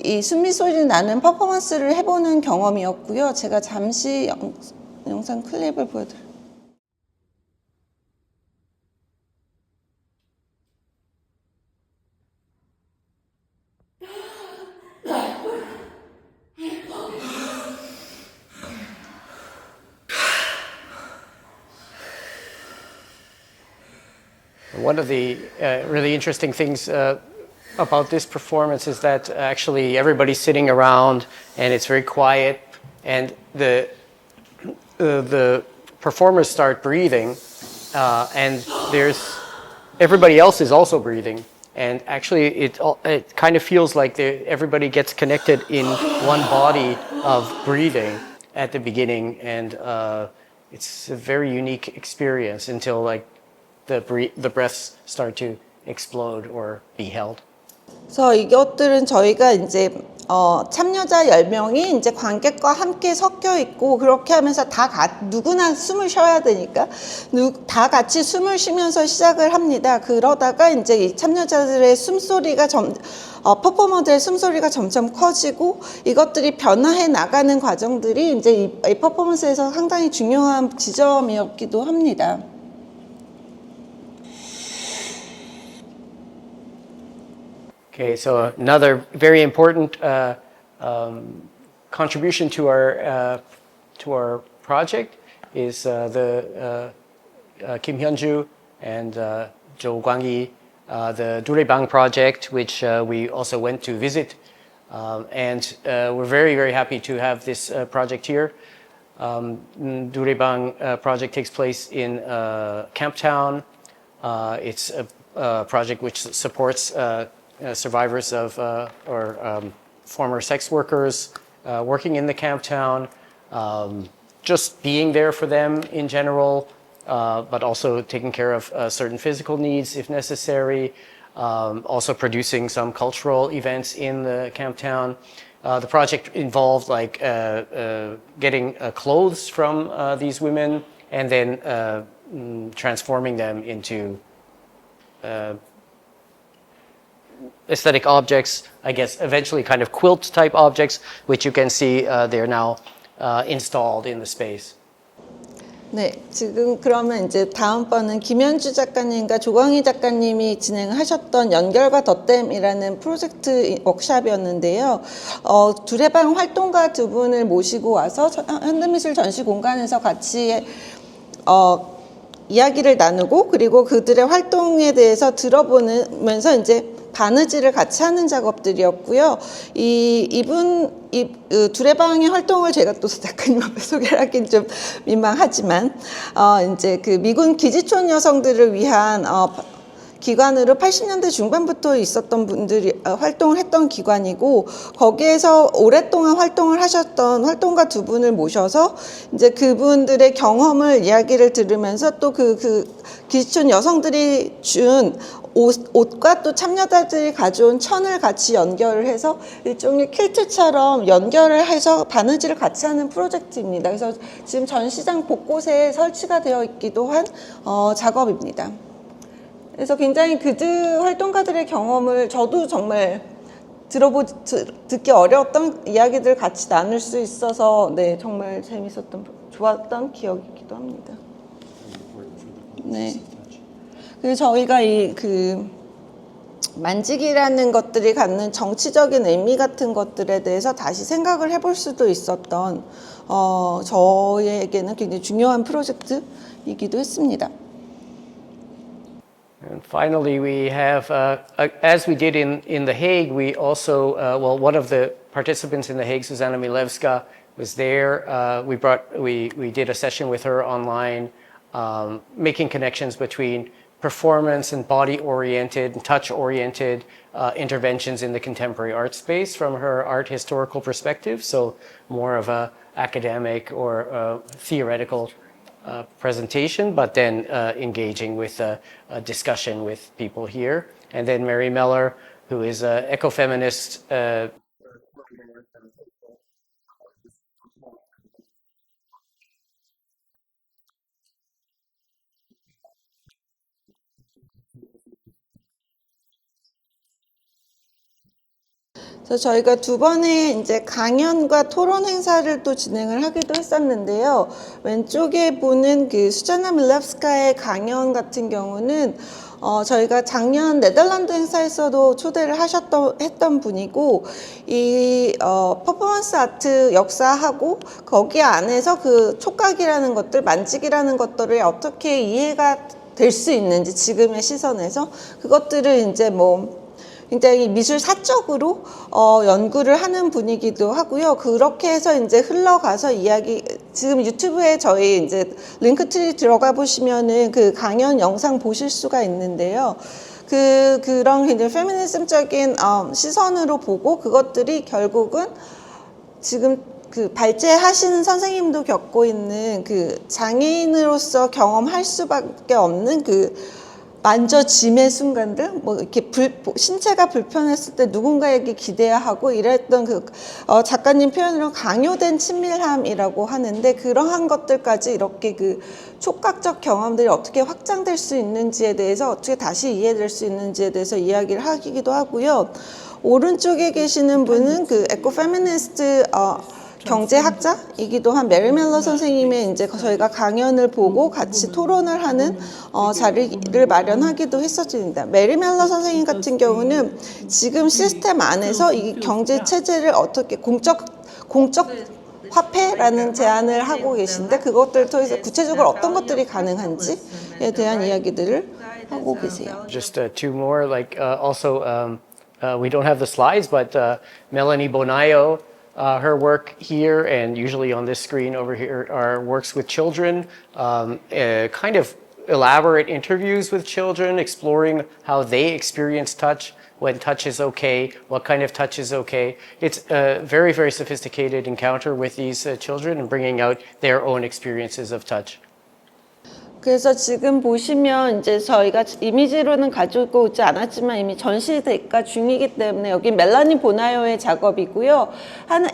이 숨빗소리 나는 퍼포먼스를 해보는 경험이었고요. 제가 잠시 영상 클립을 보여드릴게요. One of the really interesting things about this performance is that actually everybody's sitting around and it's very quiet, and the performers start breathing, and everybody else is also breathing, and actually it kind of feels like everybody gets connected in one body of breathing at the beginning, and it's a very unique experience until like the breaths start to explode or be held. 그래서 이것들은 저희가 이제 참여자 10명이 이제 관객과 함께 섞여 있고, 그렇게 하면서 누구나 숨을 쉬어야 되니까, 다 같이 숨을 쉬면서 시작을 합니다. 그러다가 이제 이 참여자들의 숨소리가 퍼포머들의 숨소리가 점점 커지고, 이것들이 변화해 나가는 과정들이 이제 이 퍼포먼스에서 상당히 중요한 지점이었기도 합니다. Okay, so another very important contribution to our project is Kim Hyunju and Jo Gwang-hee, the Durebang project, which we also went to visit, and we're very, very happy to have this project here. Durebang project takes place in Camptown. It's a project which supports survivors of or former sex workers working in the camp town, just being there for them in general, but also taking care of certain physical needs if necessary, also producing some cultural events in the camp town. The project involved like getting clothes from these women and then transforming them into aesthetic objects, I guess eventually kind of quilt type objects, which you can see they're now installed in the space. 네, 지금 그러면 이제 다음번은 김현주 작가님과 조광희 작가님이 진행하셨던 연결과 덧댐이라는 프로젝트 워크샵이었는데요. 두레방 활동가 두 분을 모시고 와서 현대미술 전시 공간에서 같이 이야기를 나누고, 그리고 그들의 활동에 대해서 들어보면서 이제 바느질을 같이 하는 작업들이었고요. 두레방의 활동을 제가 또 작가님 앞에 소개를 하긴 좀 민망하지만, 이제 그 미군 기지촌 여성들을 위한 기관으로 80년대 중반부터 있었던 분들이 활동을 했던 기관이고, 거기에서 오랫동안 활동을 하셨던 활동가 두 분을 모셔서 이제 그분들의 경험을 이야기를 들으면서 또 그 기지촌 여성들이 준 옷과 또 참여자들이 가져온 천을 같이 연결을 해서 일종의 퀼트처럼 연결을 해서 바느질을 같이 하는 프로젝트입니다. 그래서 지금 전시장 곳곳에 설치가 되어 있기도 한 작업입니다. 그래서 굉장히 그들 활동가들의 경험을 저도 정말 듣기 어려웠던 이야기들 같이 나눌 수 있어서 네, 정말 좋았던 기억이기도 합니다. 네. 그래서 저희가 만지기라는 것들이 갖는 정치적인 의미 같은 것들에 대해서 다시 생각을 해볼 수도 있었던 저에게는 굉장히 중요한 프로젝트이기도 했습니다. And finally, we have, as we did in The Hague, we also, one of the participants in The Hague, Susanna Milewska, was there. We did a session with her online, making connections between performance and body-oriented and touch-oriented interventions in the contemporary art space from her art historical perspective. So more of a academic or theoretical presentation, but then engaging with a discussion with people here. And then Mary Meller, who is an ecofeminist. 그래서 저희가 두 번의 이제 강연과 토론 행사를 또 진행을 하기도 했었는데요. 왼쪽에 보는 그 수자나 밀랍스카의 강연 같은 경우는 저희가 작년 네덜란드 행사에서도 초대를 했던 분이고, 이 퍼포먼스 아트 역사하고 거기 안에서 그 촉각이라는 것들, 만지기라는 것들을 어떻게 이해가 될 수 있는지 지금의 시선에서 그것들을 이제 굉장히 미술 사적으로 연구를 하는 분이기도 하고요. 그렇게 해서 이제 흘러가서 지금 유튜브에 저희 이제 링크트리 들어가 보시면은 그 강연 영상 보실 수가 있는데요. 그런 굉장히 페미니즘적인 시선으로 보고, 그것들이 결국은 지금 그 발제하시는 선생님도 겪고 있는 그 장애인으로서 경험할 수밖에 없는 그 만져짐의 순간들, 뭐 이렇게 신체가 불편했을 때 누군가에게 기대야 하고 이랬던 그 작가님 표현으로 강요된 친밀함이라고 하는데 그러한 것들까지 이렇게 그 촉각적 경험들이 어떻게 확장될 수 있는지에 대해서 어떻게 다시 이해될 수 있는지에 대해서 이야기를 하기도 하고요. 오른쪽에 계시는 분은 그 에코페미니스트 경제학자이기도 한 메리 멜러 선생님의 이제 저희가 강연을 보고 같이 토론을 하는 자리를 마련하기도 했었습니다. 메리 멜러 선생님 같은 경우는 지금 시스템 안에서 이 경제 체제를 어떻게 공적 화폐라는 제안을 하고 계신데 그것들을 통해서 구체적으로 어떤 것들이 가능한지에 대한 이야기들을 하고 계세요. Just two more, like also we don't have the slides, but Melanie Bonayo, her work here and usually on this screen over here are works with children, kind of elaborate interviews with children, exploring how they experience touch, when touch is okay, what kind of touch is okay. It's a very, very sophisticated encounter with these children and bringing out their own experiences of touch. 그래서 지금 보시면 이제 저희가 이미지로는 가지고 오지 않았지만 이미 전시대가 중이기 때문에 여기 멜라니 보나요의 작업이고요.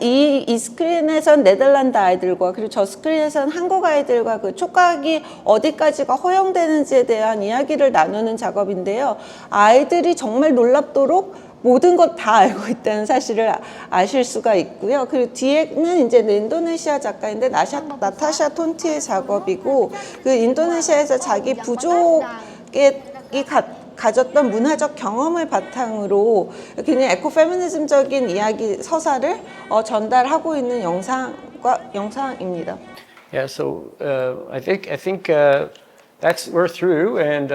이 스크린에선 네덜란드 아이들과 그리고 저 스크린에선 한국 아이들과 그 촉각이 어디까지가 허용되는지에 대한 이야기를 나누는 작업인데요. 아이들이 정말 놀랍도록 모든 것 다 알고 있다는 사실을 아실 수가 있고요. 그리고 뒤에는 이제 인도네시아 작가인데 나타샤 톤티의 작업이고 그 인도네시아에서 자기 부족이 가졌던 문화적 경험을 바탕으로 그냥 에코페미니즘적인 이야기 서사를 전달하고 있는 영상입니다. Yeah, so I think we're through, and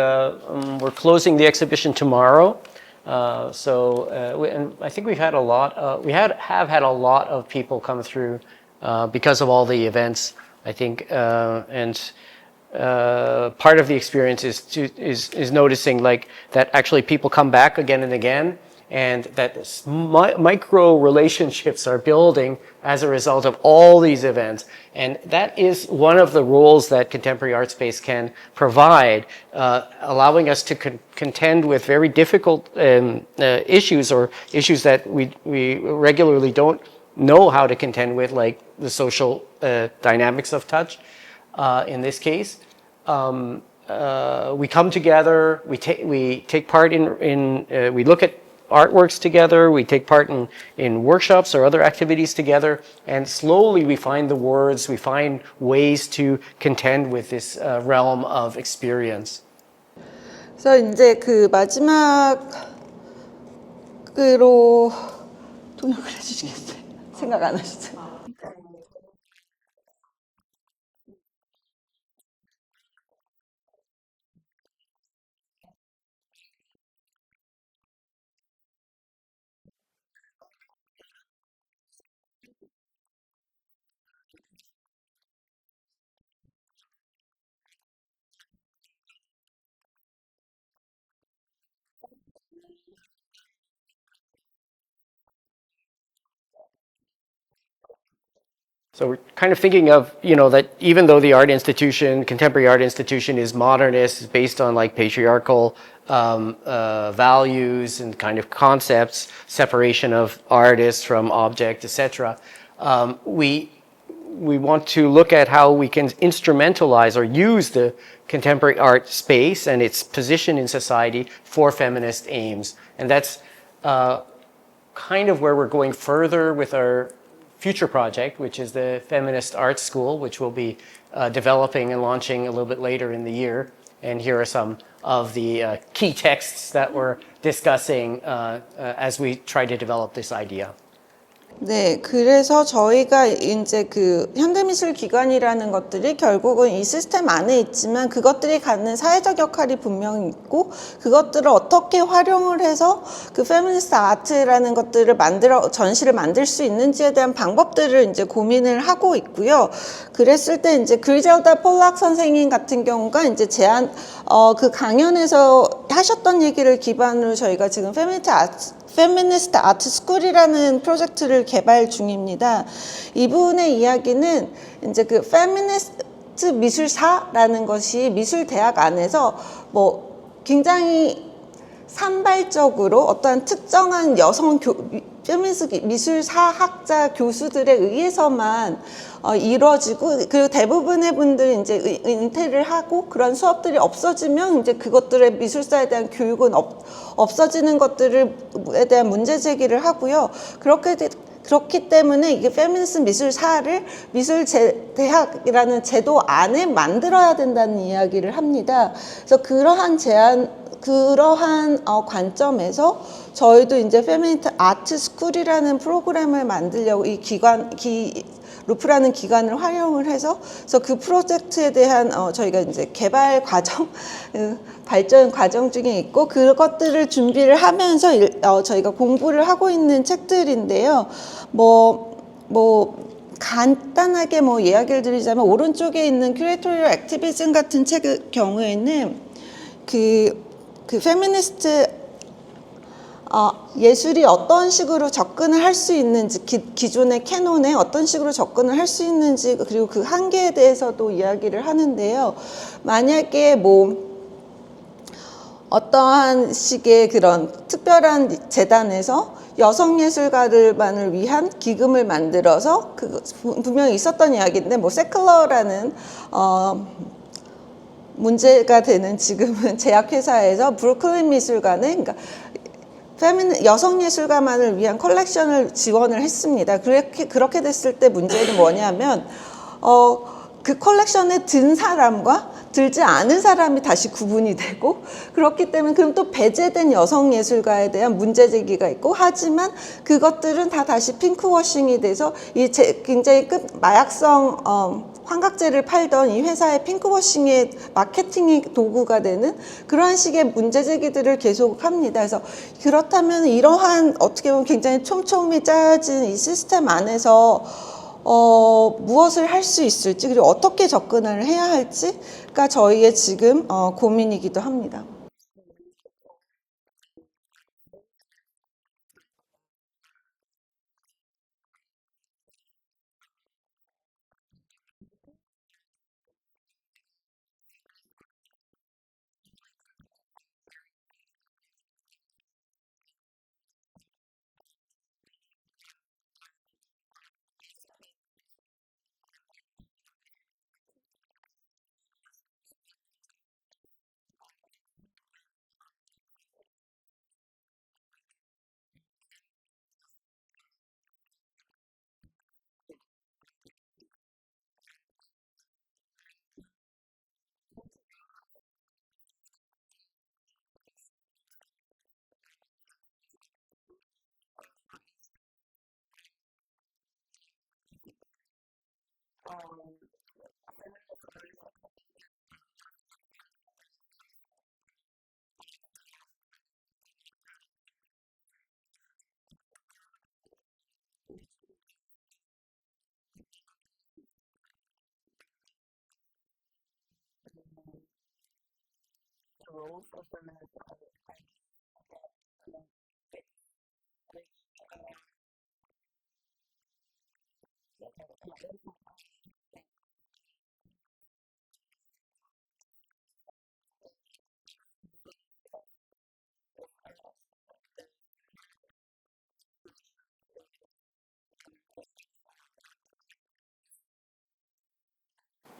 we're closing the exhibition tomorrow. And I think we've had a lot. Have had a lot of people come through because of all the events. I think, and part of the experience is noticing like that actually people come back again and again, and that micro relationships are building as a result of all these events. And that is one of the roles that contemporary art space can provide, allowing us to contend with very difficult issues or issues that we regularly don't know how to contend with, like the social dynamics of touch. In this case, we come together, we take part we look at artworks together, we take part in workshops or other activities together, and slowly we find the words, we find ways to contend with this realm of experience. 그래서 이제 그 마지막으로 동영을 해주시겠어요? 생각 안 하시죠? So we're kind of thinking of, that even though the art institution, contemporary art institution is modernist, is based on like patriarchal values and kind of concepts, separation of artists from object, etc. We want to look at how we can instrumentalize or use the contemporary art space and its position in society for feminist aims. And that's kind of where we're going further with our future project, which is the Feminist Art School, which we'll be developing and launching a little bit later in the year. And here are some of the key texts that we're discussing as we try to develop this idea. 네, 그래서 저희가 이제 그 현대미술기관이라는 것들이 결국은 이 시스템 안에 있지만 그것들이 갖는 사회적 역할이 분명히 있고 그것들을 어떻게 활용을 해서 그 페미니스트 아트라는 것들을 전시를 만들 수 있는지에 대한 방법들을 이제 고민을 하고 있고요. 그랬을 때 이제 그리젤다 폴락 선생님 같은 경우가 이제 그 강연에서 하셨던 얘기를 기반으로 저희가 지금 페미니스트 아트 스쿨이라는 프로젝트를 개발 중입니다. 이분의 이야기는 이제 그 페미니스트 미술사라는 것이 미술대학 안에서 굉장히 산발적으로 어떠한 특정한 여성 페미니스트 미술사학자 교수들에 의해서만 이루어지고, 그리고 대부분의 분들이 이제 은퇴를 하고 그런 수업들이 없어지면 이제 그것들의 미술사에 대한 교육은 없어지는 것들에 대한 문제 제기를 하고요. 그렇기 때문에 이게 페미니스트 미술사를 미술대학이라는 제도 안에 만들어야 된다는 이야기를 합니다. 그래서 그러한 관점에서 저희도 이제 페미니스트 아트 스쿨이라는 프로그램을 만들려고 루프라는 기관을 활용을 해서, 그래서 그 프로젝트에 대한 저희가 이제 개발 과정, 발전 과정 중에 있고, 그것들을 준비를 하면서 저희가 공부를 하고 있는 책들인데요. 간단하게 이야기를 드리자면, 오른쪽에 있는 큐레이토리얼 액티비즘 같은 책의 경우에는 그 페미니스트 예술이 어떤 식으로 접근을 할 수 있는지, 기존의 캐논에 어떤 식으로 접근을 할 수 있는지, 그리고 그 한계에 대해서도 이야기를 하는데요. 만약에 어떠한 식의 그런 특별한 재단에서 여성 예술가들만을 위한 기금을 만들어서, 분명히 있었던 이야기인데, 세클러라는 문제가 되는 지금은 제약회사에서 브루클린 미술관에, 그러니까 여성 예술가만을 위한 컬렉션을 지원을 했습니다. 그렇게 됐을 때 문제는 뭐냐면, 그 컬렉션에 든 사람과 들지 않은 사람이 다시 구분이 되고, 그렇기 때문에 그럼 또 배제된 여성 예술가에 대한 문제 제기가 있고, 하지만 그것들은 다 다시 핑크워싱이 돼서 굉장히 마약성 환각제를 팔던 이 회사의 핑크워싱의 마케팅의 도구가 되는 그러한 식의 문제 제기들을 계속 합니다. 그래서 그렇다면 이러한 어떻게 보면 굉장히 촘촘히 짜여진 이 시스템 안에서 무엇을 할 수 있을지, 그리고 어떻게 접근을 해야 할지가 저희의 지금 고민이기도 합니다.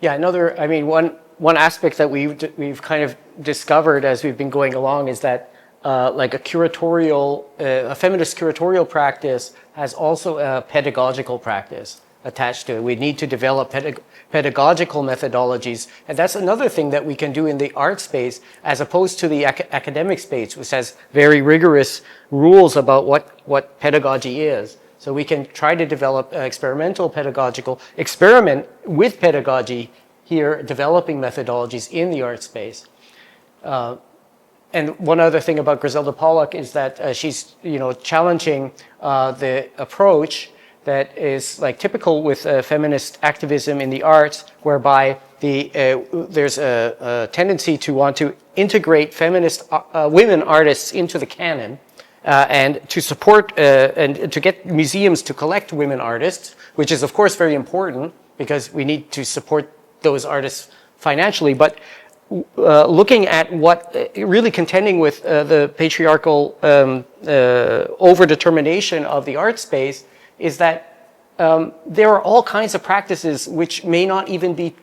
Yeah, one aspect that we've kind of discovered as we've been going along is that like a feminist curatorial practice has also a pedagogical practice attached to it. We need to develop pedagogical methodologies, and that's another thing that we can do in the art space as opposed to the academic space, which has very rigorous rules about what pedagogy is. So we can try to develop experiment with pedagogy here, developing methodologies in the art space. And one other thing about Griselda Pollock is that she's, challenging the approach that is like typical with feminist activism in the arts, whereby there's a tendency to want to integrate feminist women artists into the canon. And to support and to get museums to collect women artists, which is of course very important because we need to support those artists financially. But looking at what really contending with the patriarchal overdetermination of the art space is that there are all kinds of practices which may not even be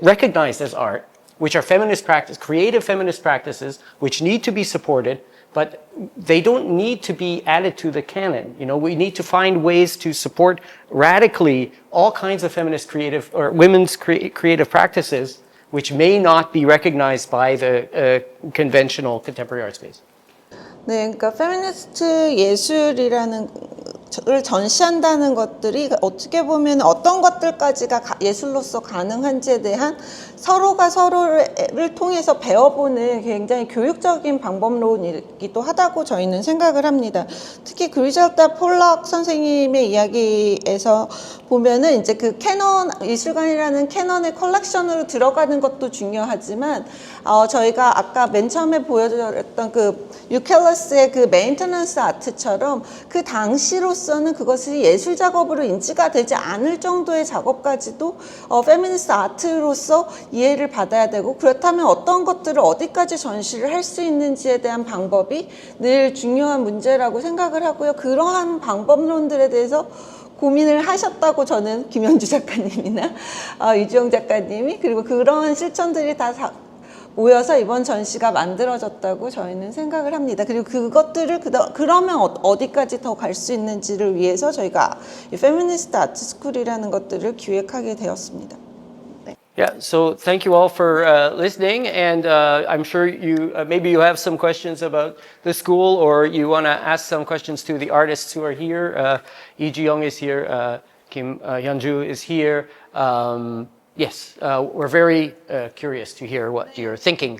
recognized as art, which are feminist practice, creative feminist practices, which need to be supported, but they don't need to be added to the canon. You know, we need to find ways to support radically all kinds of feminist creative or women's creative practices which may not be recognized by the conventional contemporary art space. 네, 그러니까 페미니스트 예술이라는 를 전시한다는 것들이 어떻게 보면 어떤 것들까지가 예술로서 가능한지에 대한 서로가 서로를 통해서 배워보는 굉장히 교육적인 방법론이기도 하다고 저희는 생각을 합니다. 특히 그리젤다 폴럭 선생님의 이야기에서 보면은 이제 그 캐논 미술관이라는 캐논의 컬렉션으로 들어가는 것도 중요하지만 저희가 아까 맨 처음에 보여드렸던 그 유켈러스의 그 메인테넌스 아트처럼 그 당시로서는 그것이 예술 작업으로 인지가 되지 않을 정도의 작업까지도 페미니스트 아트로서 이해를 받아야 되고, 그렇다면 어떤 것들을 어디까지 전시를 할 수 있는지에 대한 방법이 늘 중요한 문제라고 생각을 하고요. 그러한 방법론들에 대해서 고민을 하셨다고 저는 김현주 작가님이나 유지영 작가님이, 그리고 그런 실천들이 다 모여서 이번 전시가 만들어졌다고 저희는 생각을 합니다. 그리고 그것들을 그러면 어디까지 더 갈 수 있는지를 위해서 저희가 이 페미니스트 아트 스쿨이라는 것들을 기획하게 되었습니다. Yeah, so thank you all for listening, and I'm sure you maybe you have some questions about the school, or you want to ask some questions to the artists who are here. Lee Ji-young is here, Kim Hyun-ju is here. Yes, we're very curious to hear what you're thinking